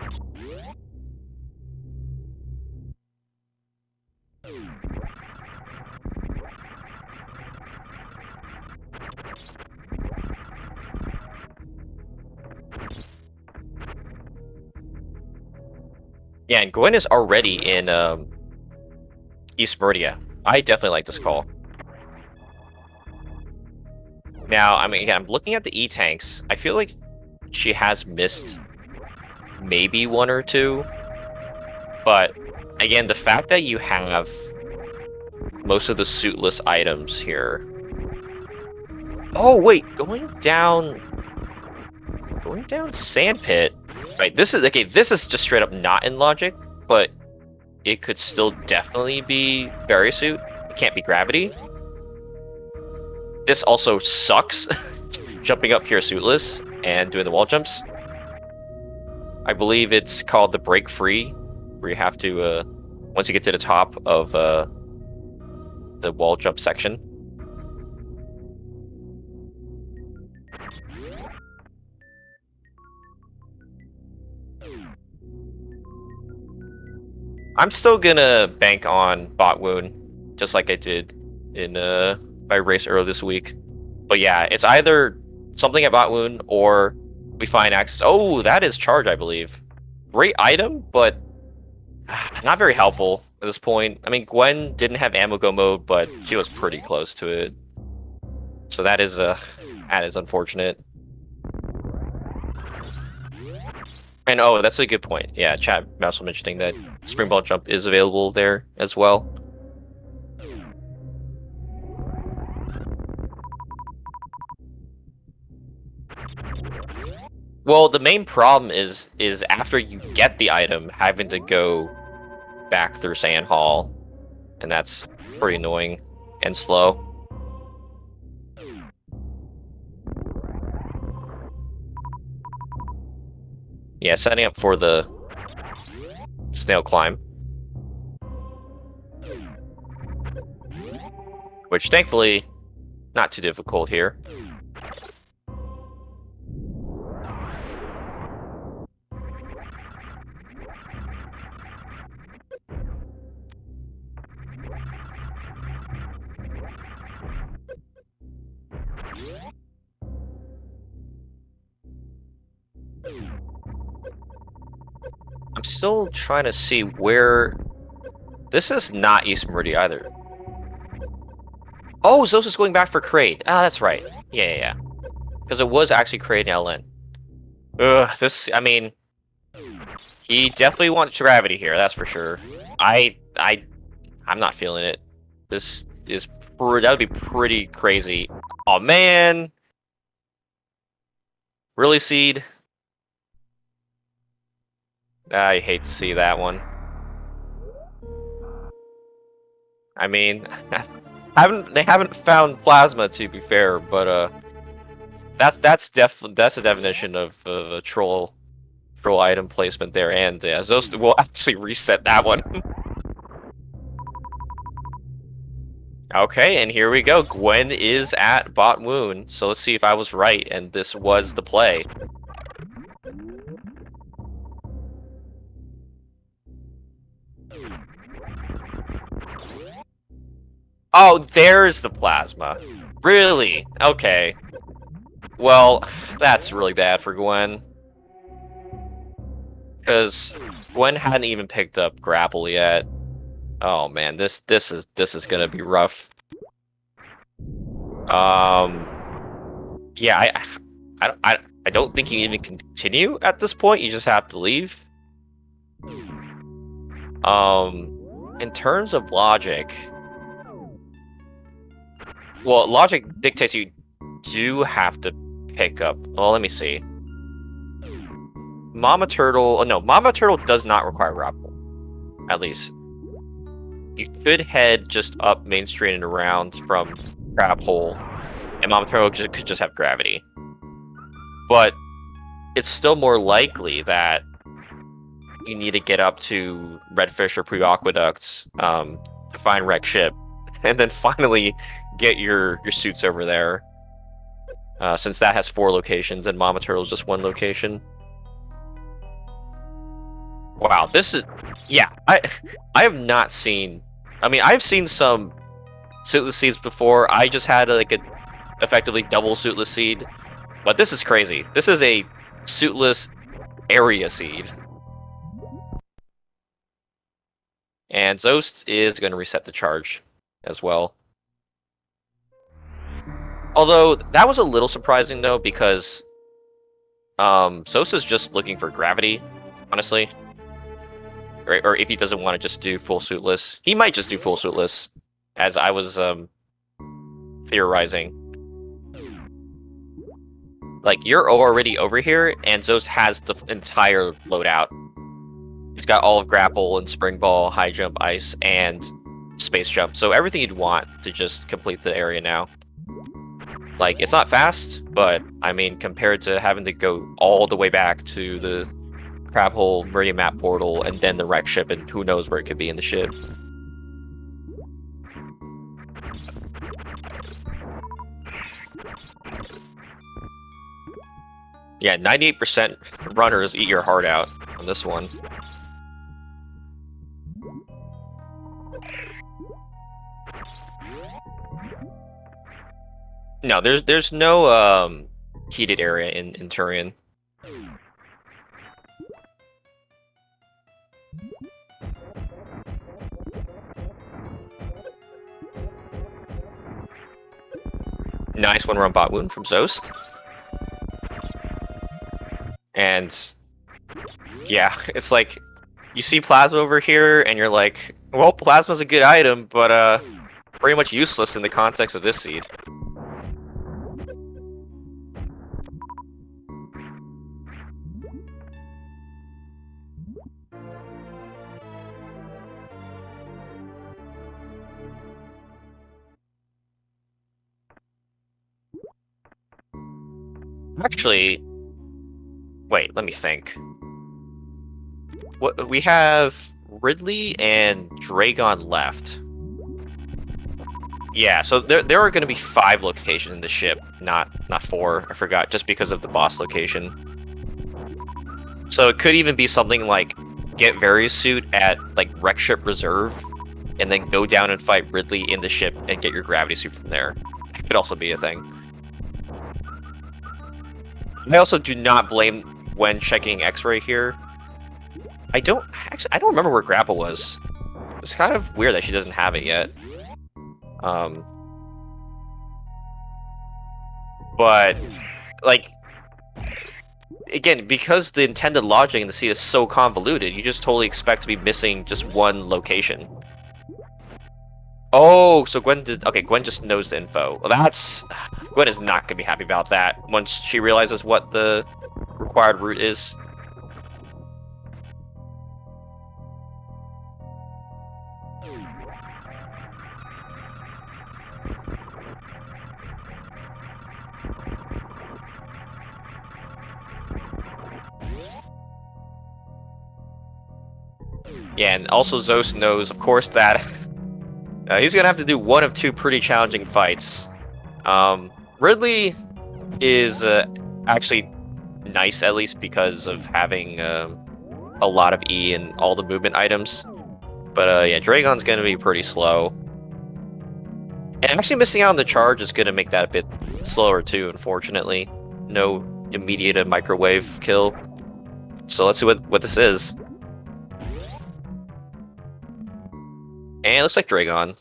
Yeah, and Gwen is already in East Meridia. I definitely like this call. Now, I mean, again, I'm looking at the E-tanks. I feel like she has missed maybe one or two. But, again, the fact that you have most of the suitless items here. Oh, wait, going down Sandpit. Right, this is just straight up not in logic, but it could still definitely be Varisuit. It can't be gravity. This also sucks. Jumping up here suitless and doing the wall jumps. I believe it's called the break free, where you have to, once you get to the top of the wall jump section. I'm still gonna bank on bot wound, just like I did in my race earlier this week. But yeah, it's either something at bot wound or we find access. Oh, that is charge, I believe. Great item, but not very helpful at this point. I mean, Gwen didn't have ammo go mode, but she was pretty close to it. So that is unfortunate. And oh, that's a good point. Yeah, chat also mentioning that Springball Jump is available there as well. Well, the main problem is after you get the item, having to go back through Sand Hall, and that's pretty annoying and slow. Yeah, setting up for the snail climb. Which, thankfully, not too difficult here. I'm still trying to see where... This is not East Meridia either. Oh, Zost is going back for Kraid. Ah, that's right. Yeah. Because it was actually Kraid and LN. Ugh, this... I mean... He definitely wants gravity here, that's for sure. I'm not feeling it. This is... That would be pretty crazy. Oh man! Really, Seed? I hate to see that one. I mean, they haven't found plasma, to be fair, but that's a definition of a troll item placement there, and Zost will actually reset that one. Okay, and here we go. Gwen is at bot wound, so let's see if I was right and this was the play. Oh, there's the plasma. Really? Okay. Well, that's really bad for Gwen. Because Gwen hadn't even picked up grapple yet. Oh man, this is gonna be rough. Yeah, I don't think you even continue at this point. You just have to leave. In terms of logic, well, logic dictates you do have to pick up. Well, let me see. Mama Turtle. No, Mama Turtle does not require grapple. At least. You could head just up Main Street and around from Crab Hole, and Mama Turtle could just have gravity. But it's still more likely that you need to get up to Redfish or Pre-Aqueducts to find Wreck Ship, and then finally get your suits over there. Since that has 4 locations and Mama Turtle's just 1 location. Wow, this is... Yeah, I have not seen... I mean, I've seen some suitless seeds before. I just had like a effectively double suitless seed. But this is crazy. This is a suitless area seed. And Zoast is going to reset the charge as well. Although, that was a little surprising, though, because Zoast is just looking for gravity, honestly. Or if he doesn't want to just do full suitless. He might just do full suitless, as I was theorizing. Like, you're already over here, and Zoast has the entire loadout. He's got all of grapple and spring ball, high jump, ice, and space jump. So everything you'd want to just complete the area now. Like, it's not fast, but, I mean, compared to having to go all the way back to the crab hole, Meridia map portal, and then the wreck ship, and who knows where it could be in the ship. Yeah, 98% runners eat your heart out on this one. No, there's no heated area in Turian. Nice one run bot wound from Zoast. And yeah, it's like you see Plasma over here and you're like, well, Plasma's a good item, but pretty much useless in the context of this seed. Actually, wait, let me think. What we have Ridley and Draygon left. Yeah, so there are going to be 5 locations in the ship, not 4. I forgot, just because of the boss location. So it could even be something like get Various Suit at like Wreck Ship Reserve, and then go down and fight Ridley in the ship and get your Gravity Suit from there. That could also be a thing. I also do not blame when checking X-ray here. I don't remember where Grapple was. It's kind of weird that she doesn't have it yet. But like, again, because the intended logic in the seed is so convoluted, you just totally expect to be missing just one location. Oh, so Gwen did. Okay, Gwen just knows the info. Well, that's Gwen is not gonna be happy about that once she realizes what the required route is. Yeah, and also Zost knows, of course, that he's gonna have to do one of 2 pretty challenging fights. Ridley is actually nice, at least because of having a lot of E and all the movement items. But yeah, Draygon's gonna be pretty slow. And actually missing out on the charge is gonna make that a bit slower too, unfortunately. No immediate microwave kill. So let's see what this is. And it looks like Draygon.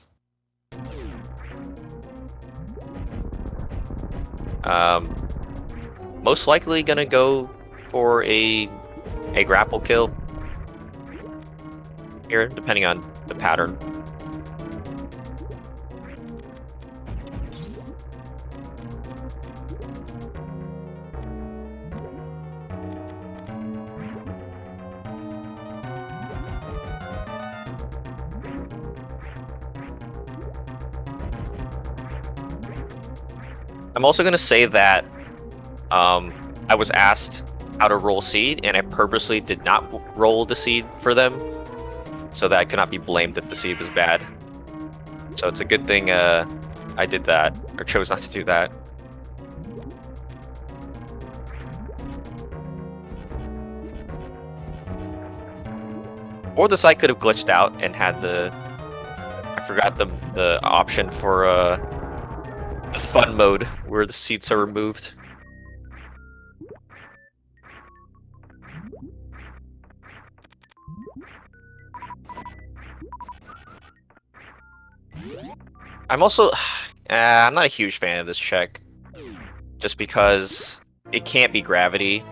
Most likely gonna go for a grapple kill here, depending on the pattern. I'm also going to say that I was asked how to roll seed, and I purposely did not roll the seed for them, so that I could not be blamed if the seed was bad. So it's a good thing I did that, or chose not to do that. Or the site could have glitched out and had the... I forgot the option for the fun mode, where the seats are removed. I'm also... I'm not a huge fan of this check. Just because it can't be gravity.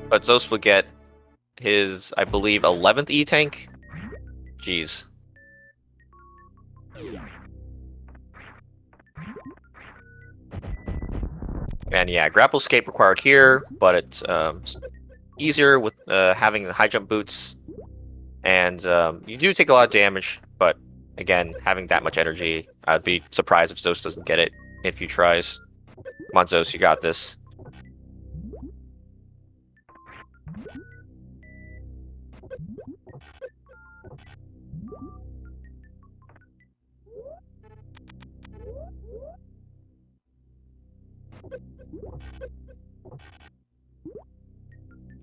But Zost will get his, I believe, 11th E-Tank? Jeez. And yeah, grapple escape required here, but it's easier with having the high jump boots. And you do take a lot of damage, but again, having that much energy, I'd be surprised if Zost doesn't get it if he tries. Come on, Zost, you got this.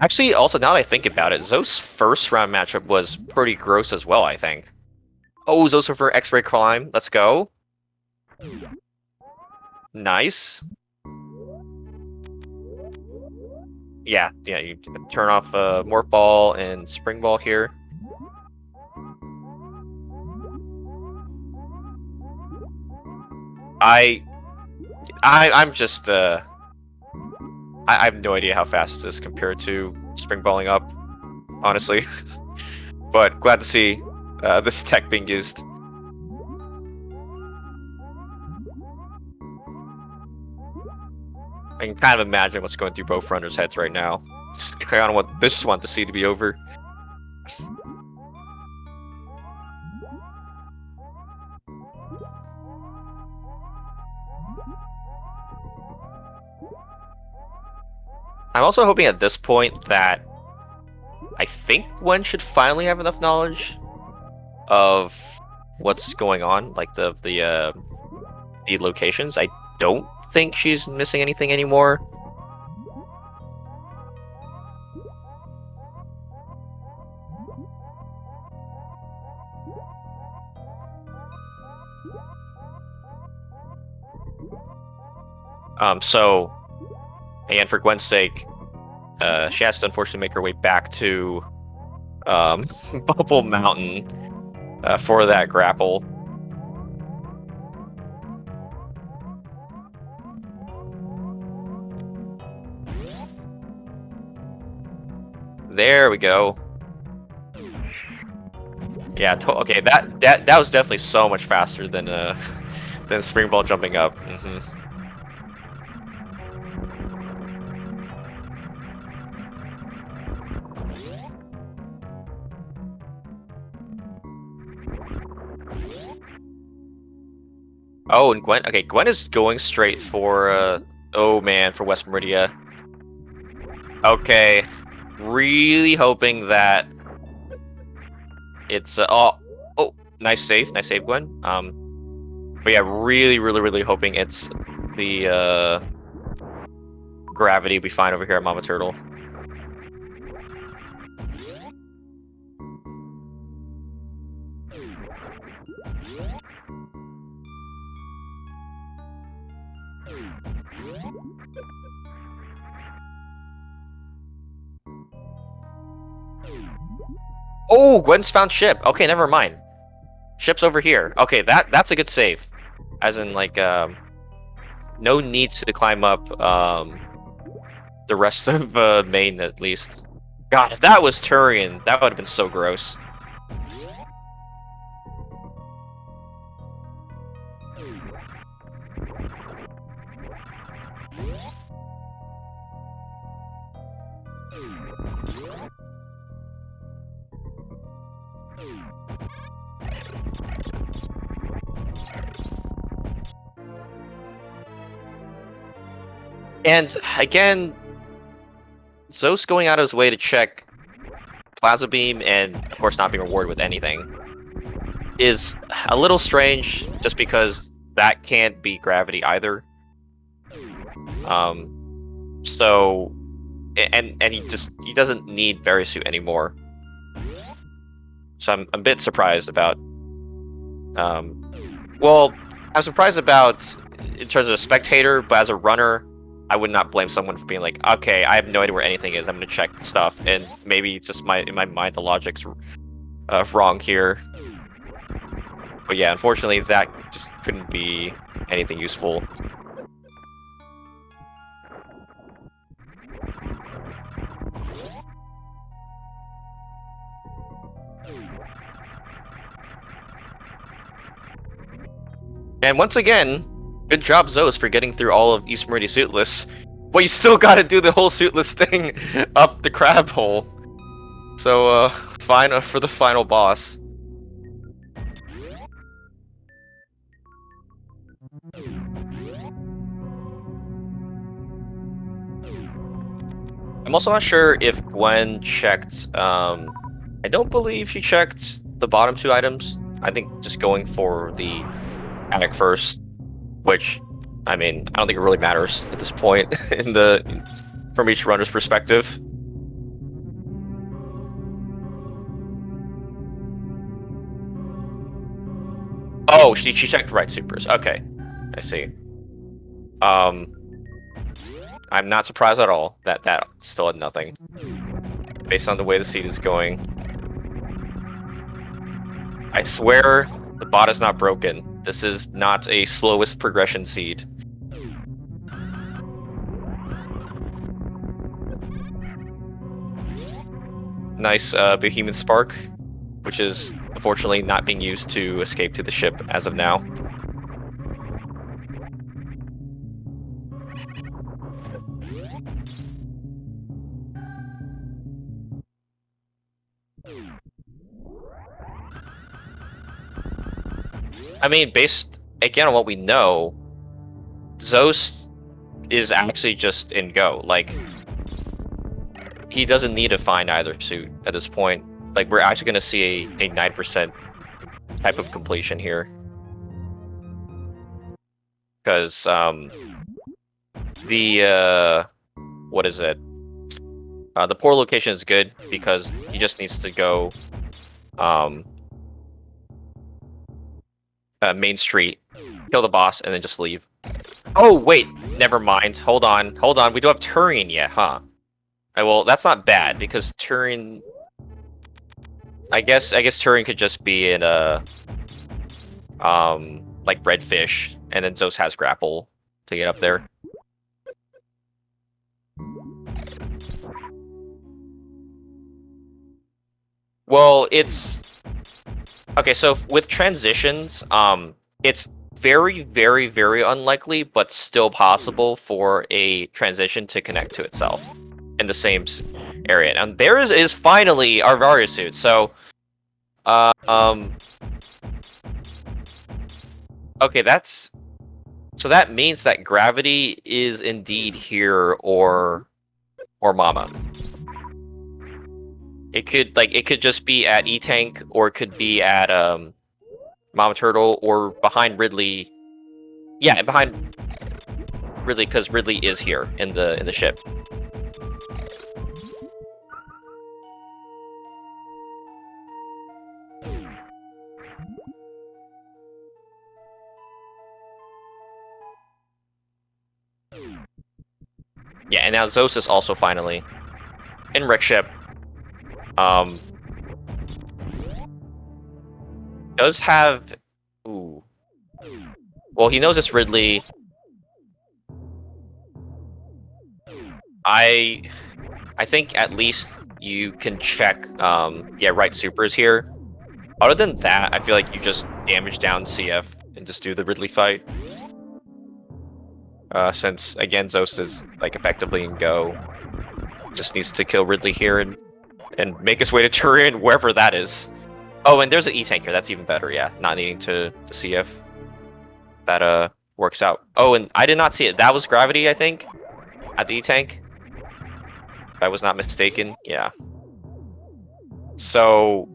Actually, also, now that I think about it, Zost's first round matchup was pretty gross as well, I think. Oh, Zost for X-Ray Climb. Let's go. Nice. Yeah, you turn off Morph Ball and Spring Ball here. I'm just I have no idea how fast this is compared to Spring Balling up, honestly. But glad to see this tech being used. I can kind of imagine what's going through both runners' heads right now. I don't want this one to see to be over. I'm also hoping at this point that I think Gwen should finally have enough knowledge of what's going on, like the locations. I don't think she's missing anything anymore. So again, for Gwen's sake, she has to unfortunately make her way back to Bubble Mountain for that grapple. There we go. Yeah, okay, that was definitely so much faster than than Spring Ball jumping up. Oh, and Gwen. Okay, Gwen is going straight for oh man, for West Meridia. Okay, really hoping that it's oh, nice save, Gwen. But yeah, really hoping it's the gravity we find over here at Mama Turtle. Oh, Gwen's found ship. Okay, never mind. Ship's over here. Okay, that's a good save. As in, like, no needs to climb up the rest of Maine, at least. God, if that was Turian, that would have been so gross. And again, Zost going out of his way to check Plasma Beam and, of course, not being rewarded with anything is a little strange, just because that can't be gravity either. So, and he doesn't need Varisuit anymore. So I'm a bit surprised about. Well, I'm surprised about in terms of a spectator, but as a runner, I would not blame someone for being like, okay, I have no idea where anything is. I'm gonna check stuff, and maybe it's just in my mind the logic's wrong here. But yeah, unfortunately, that just couldn't be anything useful. And once again, good job, Zost, for getting through all of East Meridia suitless. But you still gotta do the whole suitless thing up the crab hole. So, fine for the final boss. I'm also not sure if Gwen checked, I don't believe she checked the bottom 2 items. I think just going for the attic first, which, I mean, I don't think it really matters at this point from each runner's perspective. Oh, she checked the right supers. Okay, I see. I'm not surprised at all that that still had nothing, based on the way the seed is going. I swear the bot is not broken. This is not a slowest progression seed. Nice Behemoth Spark, which is unfortunately not being used to escape to the ship as of now. I mean, based again on what we know, Zost is actually just in go. Like, he doesn't need to find either suit at this point. Like, we're actually going to see a 9% type of completion here. Because, what is it? The poor location is good because he just needs to go, main street, kill the boss, and then just leave. Oh, wait, never mind. Hold on. We do have Turing yet, huh? Well, that's not bad, because Turing... I guess Turing could just be in a... like Redfish, and then Zost has Grapple to get up there. Well, it's... Okay, so with transitions, it's very, very, very unlikely, but still possible for a transition to connect to itself in the same area. And there is finally our Varia suit. So, okay, so that means that gravity is indeed here or Mama. It could just be at E-Tank, or it could be at Mama Turtle, or behind Ridley. Yeah, behind Ridley, because Ridley is here in the ship. Yeah, and now Zost is also finally in Wreck Ship. Does have... Ooh. Well, he knows it's Ridley. I think at least you can check, yeah, right supers here. Other than that, I feel like you just damage down CF and just do the Ridley fight. Since, again, Zost is, like, effectively in go. Just needs to kill Ridley here and make his way to Turin, wherever that is. Oh, and there's an E-Tanker, that's even better, yeah. Not needing to see if that, works out. Oh, and I did not see it. That was Gravity, I think, at the E-Tank. If I was not mistaken, yeah. So,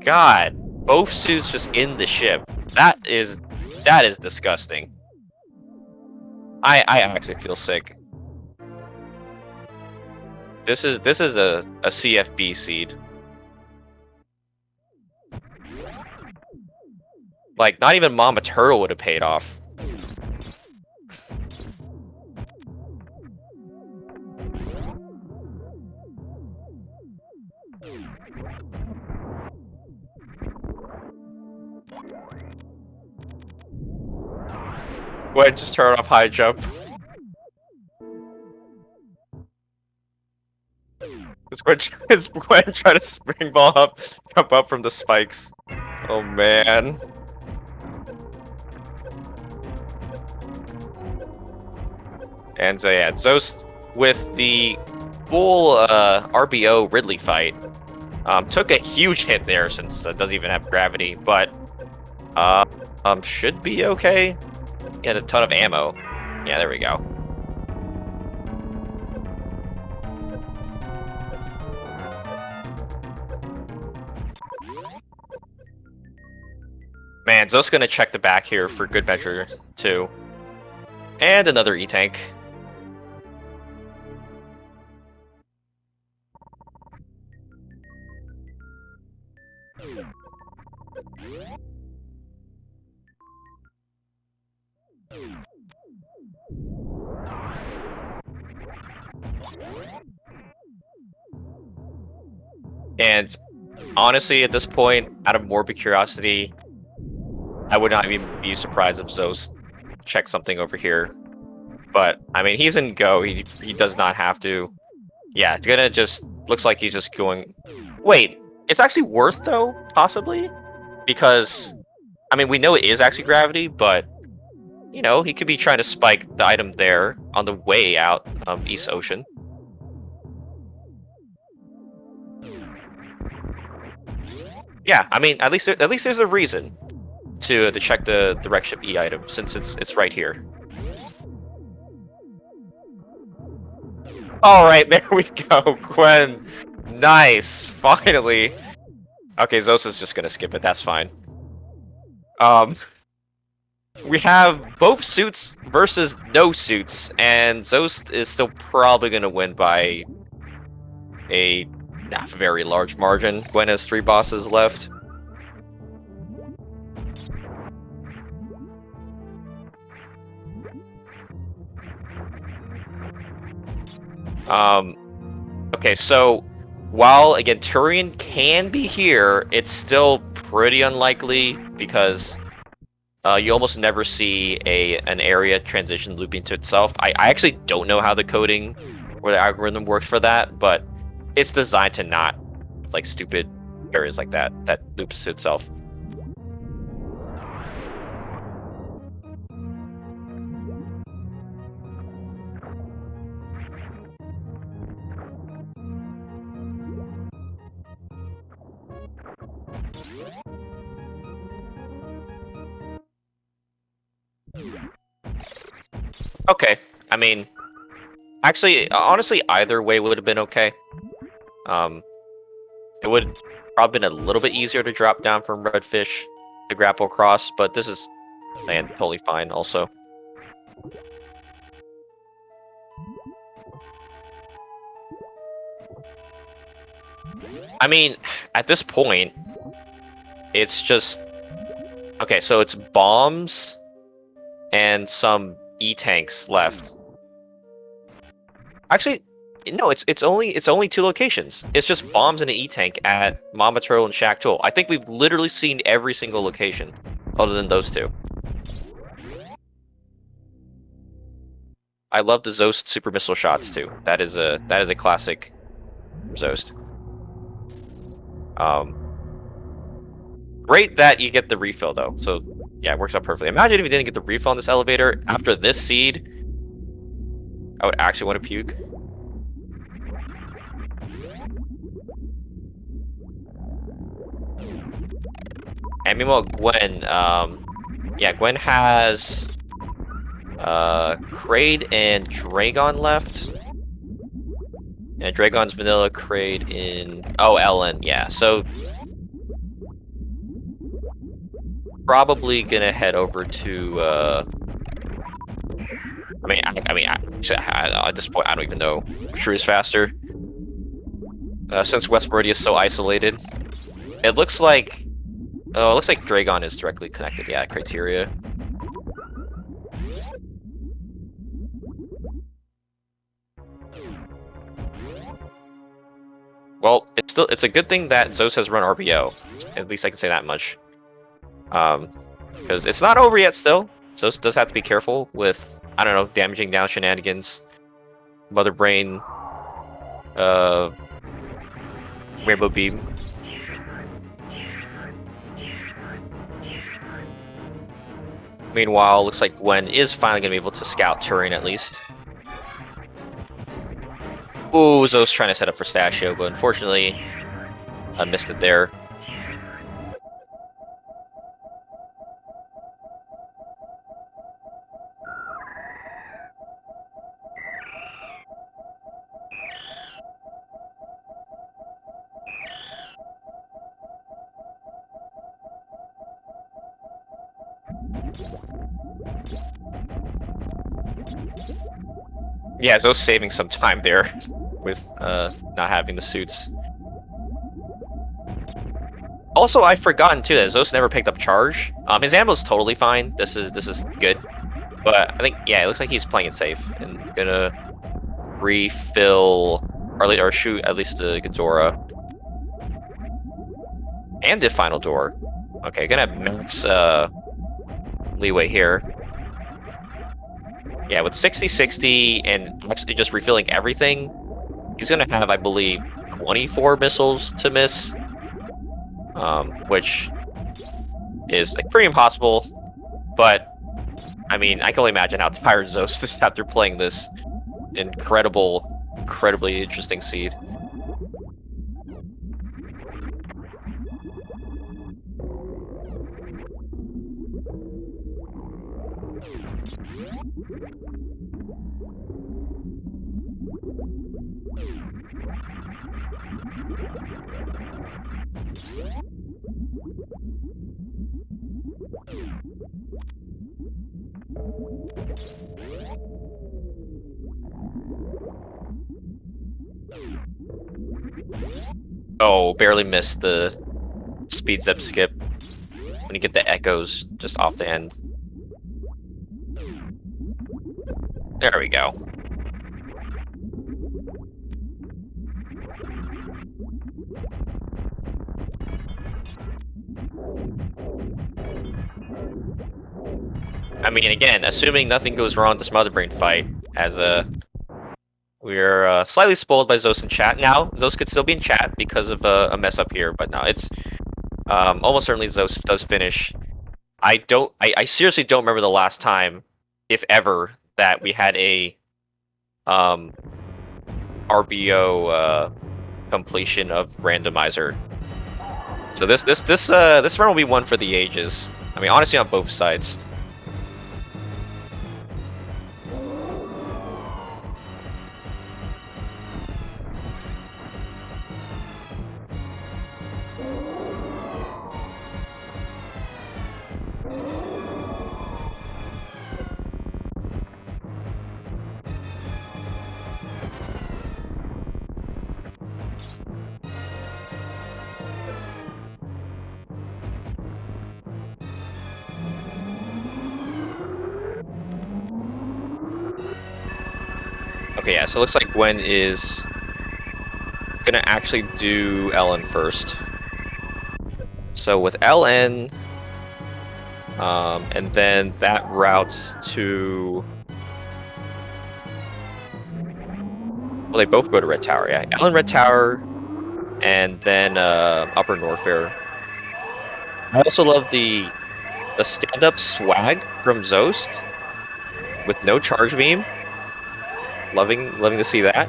God, both suits just in the ship. That is disgusting. I actually feel sick. This is a CFB seed. Like, not even Mama Turtle would have paid off. Gwen, just turn off high jump. Is Gwen trying to spring ball up, jump up from the spikes? Oh man. And yeah, Zost with the full RBO Ridley fight took a huge hit there since it doesn't even have gravity, but should be okay. He had a ton of ammo. Yeah, there we go. Man, Zo's gonna check the back here for good measure, too. And another E-Tank. And honestly, at this point, out of morbid curiosity, I would not even be surprised if Zost checks something over here. But, I mean, he's in go. He does not have to. Yeah, it's gonna just... Looks like he's just going... Wait, it's actually worth, though, possibly? Because, I mean, we know it is actually gravity, but... You know, he could be trying to spike the item there on the way out East Ocean. Yeah, I mean, at least there's a reason to check the wreck ship E item since it's right here. All right, there we go, Gwen. Nice, finally. Okay, Zost is just gonna skip it. That's fine. We have both suits versus no suits, and Zost is still probably gonna win by a very large margin. Gwen has 3 bosses left. Okay, so while again Turian can be here, it's still pretty unlikely because you almost never see an area transition looping to itself. I actually don't know how the coding or the algorithm works for that, but it's designed to not like stupid areas like that loops to itself. Okay, I mean, actually, honestly, either way would have been okay. It would probably been a little bit easier to drop down from Redfish to grapple across, but this is, man, totally fine also. I mean, at this point, it's just... Okay, so it's bombs and some E-tanks left. Actually, no, it's only 2 locations. It's just bombs and an E-tank at Mama Turtle and Shack Tool. I think we've literally seen every single location, other than those 2. I love the Zoast super missile shots too. That is a classic Zoast. Great that you get the refill though. So yeah, it works out perfectly. Imagine if you didn't get the refill on this elevator after this seed. I would actually want to puke. And meanwhile, Gwen, yeah, Gwen has Kraid and Draygon left. And Draygon's vanilla, Kraid in... Oh, Ellen, yeah. So probably gonna head over to at this point I don't even know which is faster. Since West Meridia is so isolated, it looks like Draygon is directly connected. Yeah, criteria. Well, it's a good thing that Zost has run RBO. At least I can say that much. Because it's not over yet still. Zost does have to be careful with, I don't know, damaging down shenanigans, Mother Brain, Rainbow Beam. Meanwhile, looks like Gwen is finally going to be able to scout terrain at least. Ooh, Zost trying to set up for Stashio, but unfortunately, I missed it there. Yeah, Zost saving some time there with not having the suits. Also, I've forgotten too that Zost never picked up charge. His ammo's totally fine. This is good, but I think it looks like he's playing it safe and gonna refill or shoot at least the Ghidorah and the final door. Okay, gonna have max leeway here. Yeah, with 60-60 and actually just refilling everything, he's gonna have, I believe, 24 missiles to miss. Which is like pretty impossible, but I mean, I can only imagine how tired Zost is after playing this incredibly interesting seed. Oh, barely missed the speed zip skip when you get the echoes just off the end. There we go. I mean, again, assuming nothing goes wrong this Mother Brain fight, as we're slightly spoiled by Zost in chat. Now, Zost could still be in chat because of a mess up here, but no, it's almost certainly Zost does finish. I seriously don't remember the last time, if ever, that we had a RBO completion of Randomizer. So this run will be one for the ages. I mean, honestly, on both sides. Okay, yeah, so it looks like Gwen is gonna actually do LN first. So with LN, and then that routes to... Well, they both go to Red Tower, yeah. LN Red Tower, and then Upper Norfair. I also love the stand-up swag from Zoast with no charge beam. Loving to see that.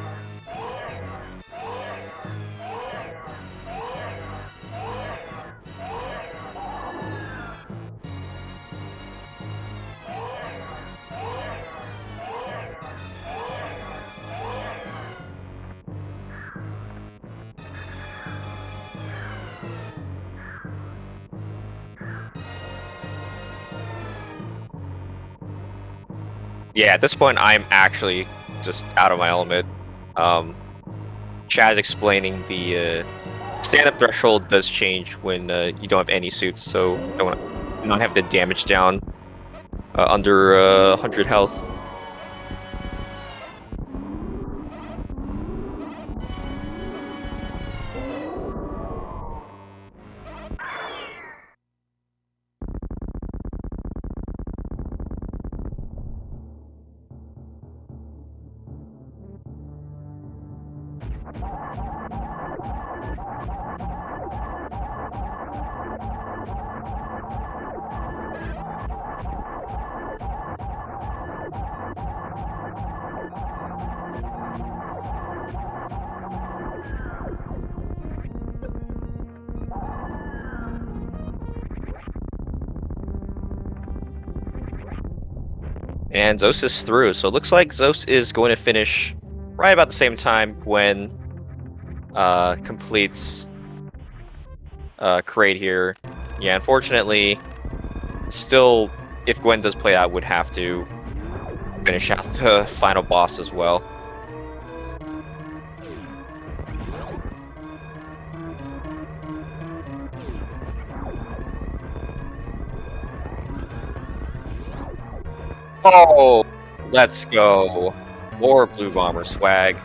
Yeah, at this point, I'm actually just out of my element. Chad explaining the stand-up threshold does change when you don't have any suits, so you don't want to not have the damage down under 100 health. And Zost is through, so it looks like Zost is going to finish right about the same time Gwen completes Kraid here. Yeah, unfortunately, still, if Gwen does play out, would have to finish out the final boss as well. Oh, let's go. More Blue Bomber swag.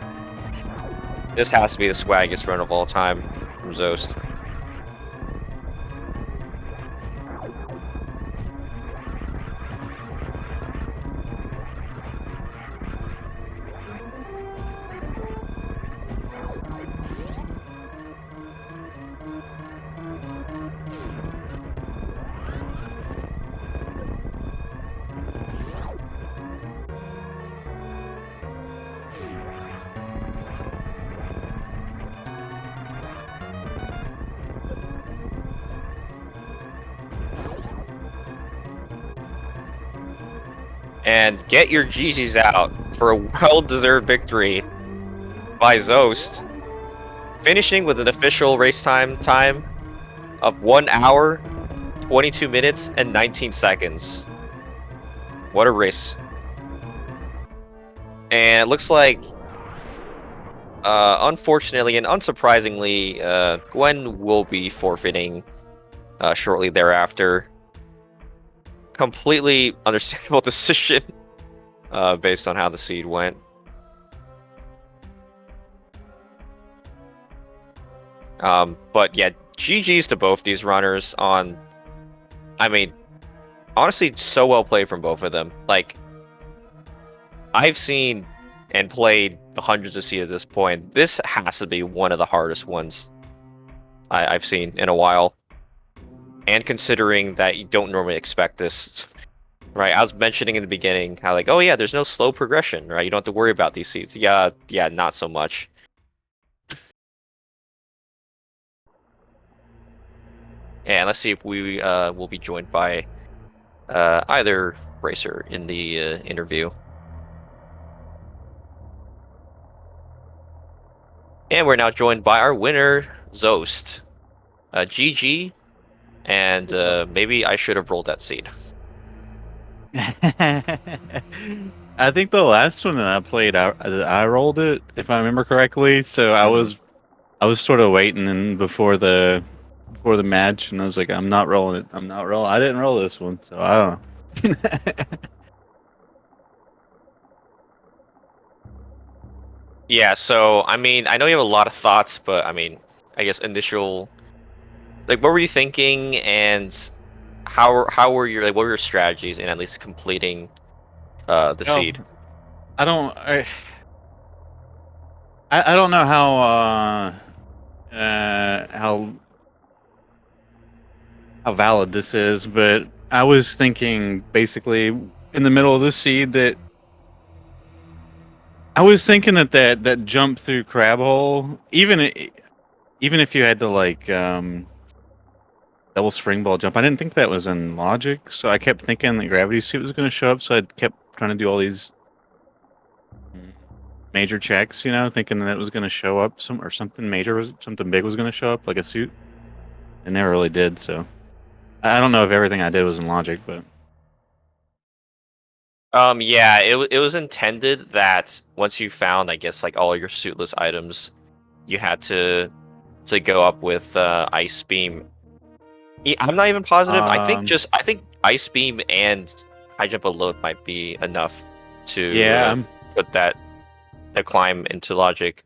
This has to be the swaggiest run of all time from Zost. And get your GGs out for a well-deserved victory by Zost, finishing with an official race time of 1 hour, 22 minutes, and 19 seconds. What a race. And it looks like, unfortunately and unsurprisingly, Gwen will be forfeiting shortly thereafter. Completely understandable decision based on how the seed went. But yeah, GG's to both these runners on, I mean, honestly, so well played from both of them. Like, I've seen and played hundreds of seeds at this point. This has to be one of the hardest ones I've seen in a while. And considering that you don't normally expect this, right? I was mentioning in the beginning how like, oh yeah, there's no slow progression, right? You don't have to worry about these seeds. Yeah, not so much. And let's see if we will be joined by either racer in the interview. And we're now joined by our winner, Zost. GG. And maybe I should have rolled that seed. I think the last one that I played, I rolled it, if I remember correctly. So I was sort of waiting before the match, and I was like, I'm not rolling it. I'm not rolling. I didn't roll this one, so I don't know. Yeah. So I mean, I know you have a lot of thoughts, but I mean, I guess initial, like, what were you thinking, and how were your, like, what were your strategies in at least completing the seed? I don't know how valid this is, but I was thinking basically in the middle of the seed that I was thinking that jump through crab hole, even if you had to like double springboard jump, I didn't think that was in logic, so I kept thinking the gravity suit was going to show up, so I kept trying to do all these major checks, you know, thinking that it was going to show up something big was going to show up, like a suit. It never really did, so I don't know if everything I did was in logic, but Yeah, it was intended that once you found, I guess, like all your suitless items, you had to go up with ice beam. I'm not even positive. I think ice beam and high jump alone might be enough to put that climb into logic.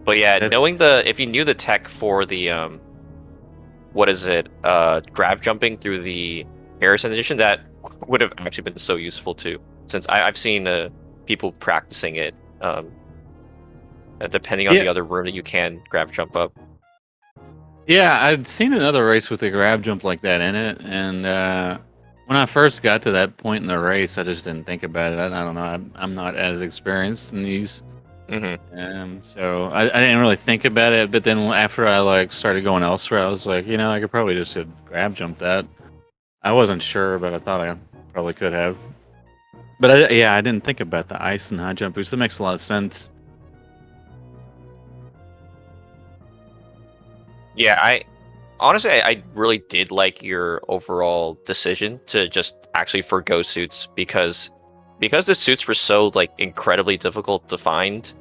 But yeah, knowing if you knew the tech for the what is it, grab jumping through the air ascension, that would have actually been so useful too. Since I've seen people practicing it, depending on the other room that you can grab jump up. Yeah, I'd seen another race with a grab jump like that in it, and when I first got to that point in the race, I just didn't think about it. I don't know. I'm not as experienced in these, so I didn't really think about it. But then after I like started going elsewhere, I was like, you know, I could probably just grab jump that. I wasn't sure, but I thought I probably could have. But yeah, I didn't think about the ice and high jump boost. That makes a lot of sense. Yeah, I really did like your overall decision to just actually forgo suits because the suits were so like incredibly difficult to find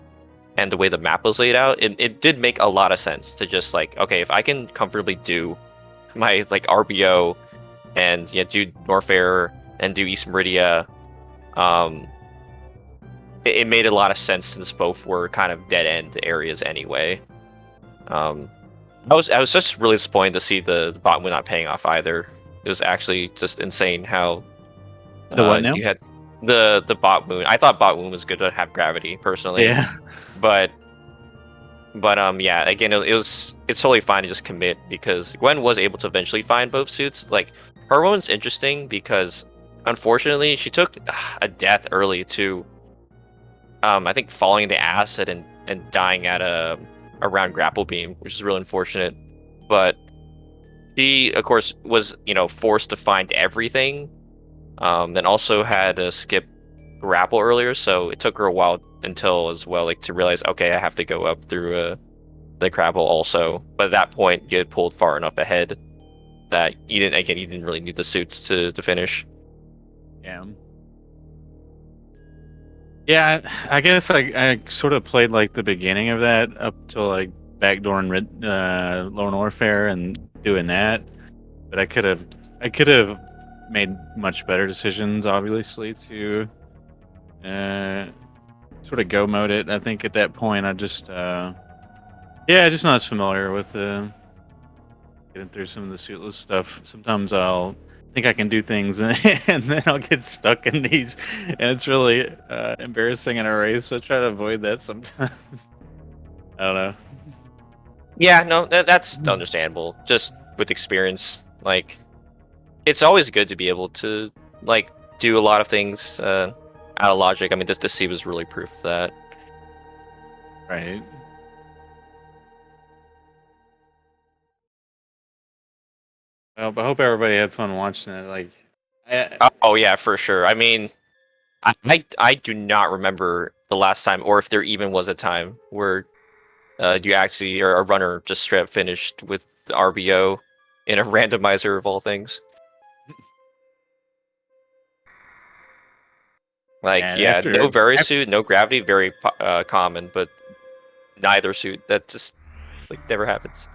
and the way the map was laid out, it did make a lot of sense to just like, okay, if I can comfortably do my like RBO and yeah, do Norfair and do East Meridia, um, it made a lot of sense since both were kind of dead end areas anyway. Um, I was just really disappointed to see the bot moon not paying off either. It was actually just insane how The what now? you had the bot moon. I thought bot moon was good to have gravity personally, Yeah. but yeah, again it's totally fine to just commit because Gwen was able to eventually find both suits. Like her one's interesting because unfortunately she took a death early to I think falling into acid and dying at a around grapple beam, which is really unfortunate. But she, of course, was forced to find everything. Then also had to skip grapple earlier, so it took her a while until as well, like to realize, okay, I have to go up through the grapple also. But at that point, you had pulled far enough ahead that you didn't really need the suits to finish. Yeah. Yeah, I guess I sort of played like the beginning of that up till like backdoor and Lone Warfare and doing that, but I could have made much better decisions, obviously, to uh, sort of go mode it. I think at that point I just just not as familiar with getting through some of the suitless stuff. Sometimes I'll think I can do things and then I'll get stuck in these, and it's really embarrassing in a race. So I try to avoid that sometimes. I don't know. Yeah, no, that's understandable. Just with experience, like it's always good to be able to like do a lot of things out of logic. I mean, this C was really proof of that. Right. Well, but I hope everybody had fun watching it. Like, Oh yeah, for sure. I mean, I do not remember the last time, or if there even was a time where you actually or a runner just straight up finished with the RBO in a randomizer of all things. Like, yeah, no very after suit, no gravity, very common, but neither suit. That just like never happens.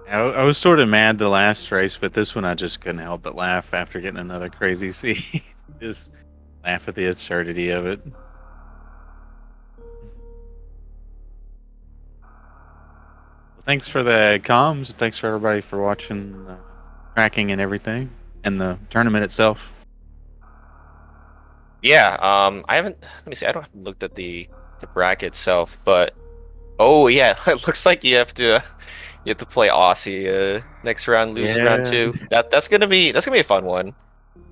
I was sort of mad the last race, but this one I just couldn't help but laugh after getting another crazy C. Just laugh at the absurdity of it. Well, thanks for the comms. Thanks for everybody for watching the tracking and everything, and the tournament itself. Yeah, I haven't. Let me see. I don't have looked at the bracket itself, but oh yeah, it looks like you have to play Aussie next round, lose round Yeah. two. That's gonna be a fun one.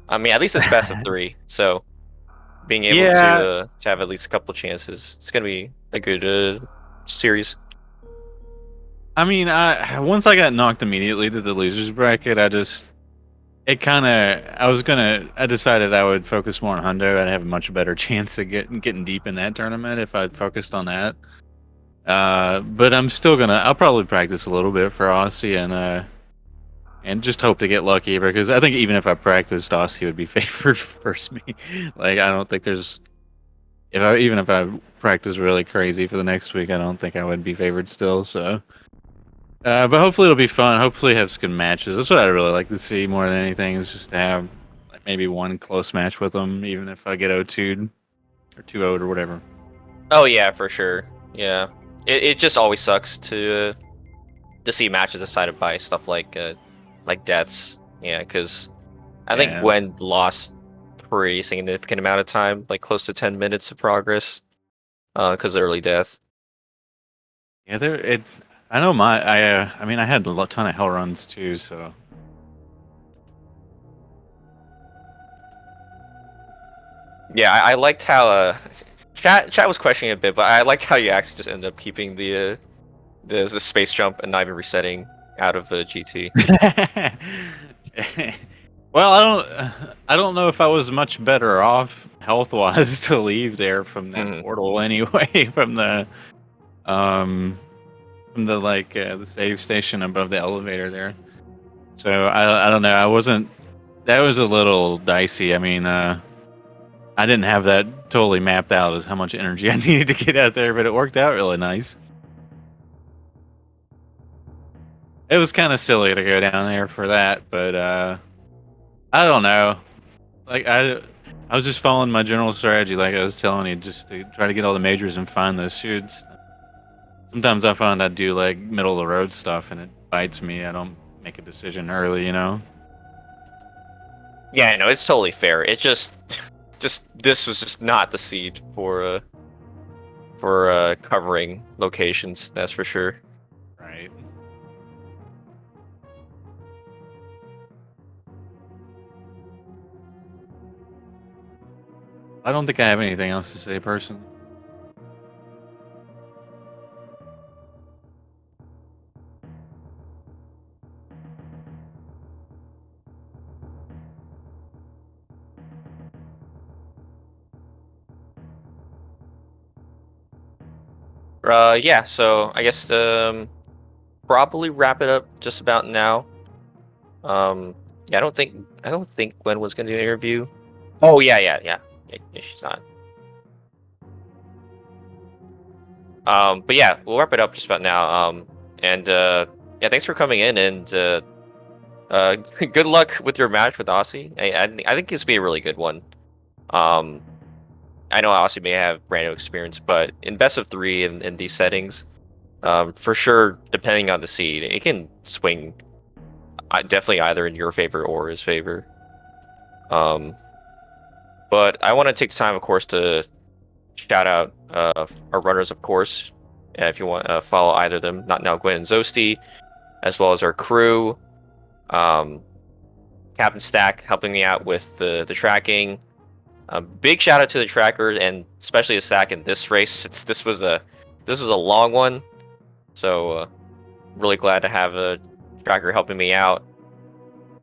I mean, at least it's best of three, so being able Yeah. to have at least a couple chances, it's gonna be a good series. I mean, once I got knocked immediately to the losers bracket, I decided I would focus more on Hundo. I'd have a much better chance of getting deep in that tournament if I'd focused on that. But I'll probably practice a little bit for Aussie and just hope to get lucky, because I think even if I practiced, Aussie would be favored versus me. Like, I don't think even if I practice really crazy for the next week, I don't think I would be favored still. So. But hopefully it'll be fun. Hopefully have some good matches. That's what I really like to see more than anything, is just to have like, maybe one close match with them, even if I get 0-2'd or 2-0'd or whatever. Oh yeah, for sure. Yeah, it just always sucks to see matches decided by stuff like deaths. Yeah, because I think Yeah. Gwen lost pretty significant amount of time, like close to 10 minutes of progress, because of early death. Yeah, I know I mean, I had a ton of hell runs too, so. Yeah, I liked how chat was questioning it a bit, but I liked how you actually just ended up keeping the space jump and not even resetting out of GT. Well, I don't know if I was much better off health wise to leave there from that Mhm. portal anyway, um, from the the save station above the elevator there. So I don't know. I wasn't. That was a little dicey. I mean, I didn't have that totally mapped out as how much energy I needed to get out there, but it worked out really nice. It was kind of silly to go down there for that, but I don't know. Like I was just following my general strategy, like I was telling you, just to try to get all the majors and find those shoots. Sometimes I find I do like middle of the road stuff, and it bites me. I don't make a decision early, you know. Yeah, no, it's totally fair. It just this was just not the seed for covering locations. That's for sure. Right. I don't think I have anything else to say personally. Yeah. So I guess probably wrap it up just about now. Yeah, I don't think Gwen was gonna do an interview. Oh yeah, she's not. But yeah, we'll wrap it up just about now. And yeah, thanks for coming in, and good luck with your match with Aussie. I think it's gonna be a really good one. Um, I know Aussie may have random experience, but in best of three in these settings, for sure, depending on the seed, it can swing definitely either in your favor or his favor. Um, but I want to take time, of course, to shout out our runners, of course. If you want to follow either of them, NotNowGwen and Zoasty, as well as our crew, um, Captain Stack helping me out with the tracking. Big shout out to the trackers and especially the Stack in this race. Since this was a long one, so really glad to have a tracker helping me out.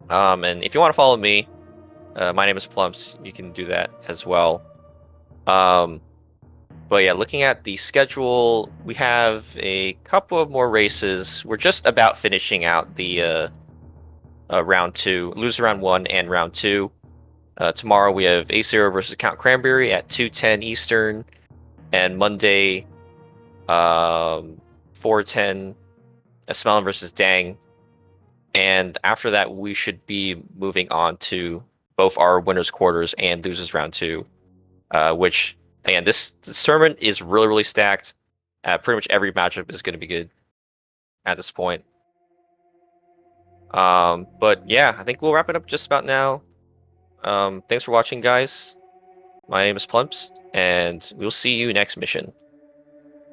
And if you want to follow me, my name is Plumps. You can do that as well. But yeah, looking at the schedule, we have a couple of more races. We're just about finishing out the round two, lose round one and round two. Tomorrow we have A0 versus Count Cranberry at 2:10 Eastern, and Monday, 4:10, Smelling versus Dang. And after that, we should be moving on to both our winners quarters and losers round two, which again, this tournament is really stacked. Pretty much every matchup is going to be good at this point. But yeah, I think we'll wrap it up just about now. Thanks for watching, guys. My name is Plumps, and we'll see you next mission.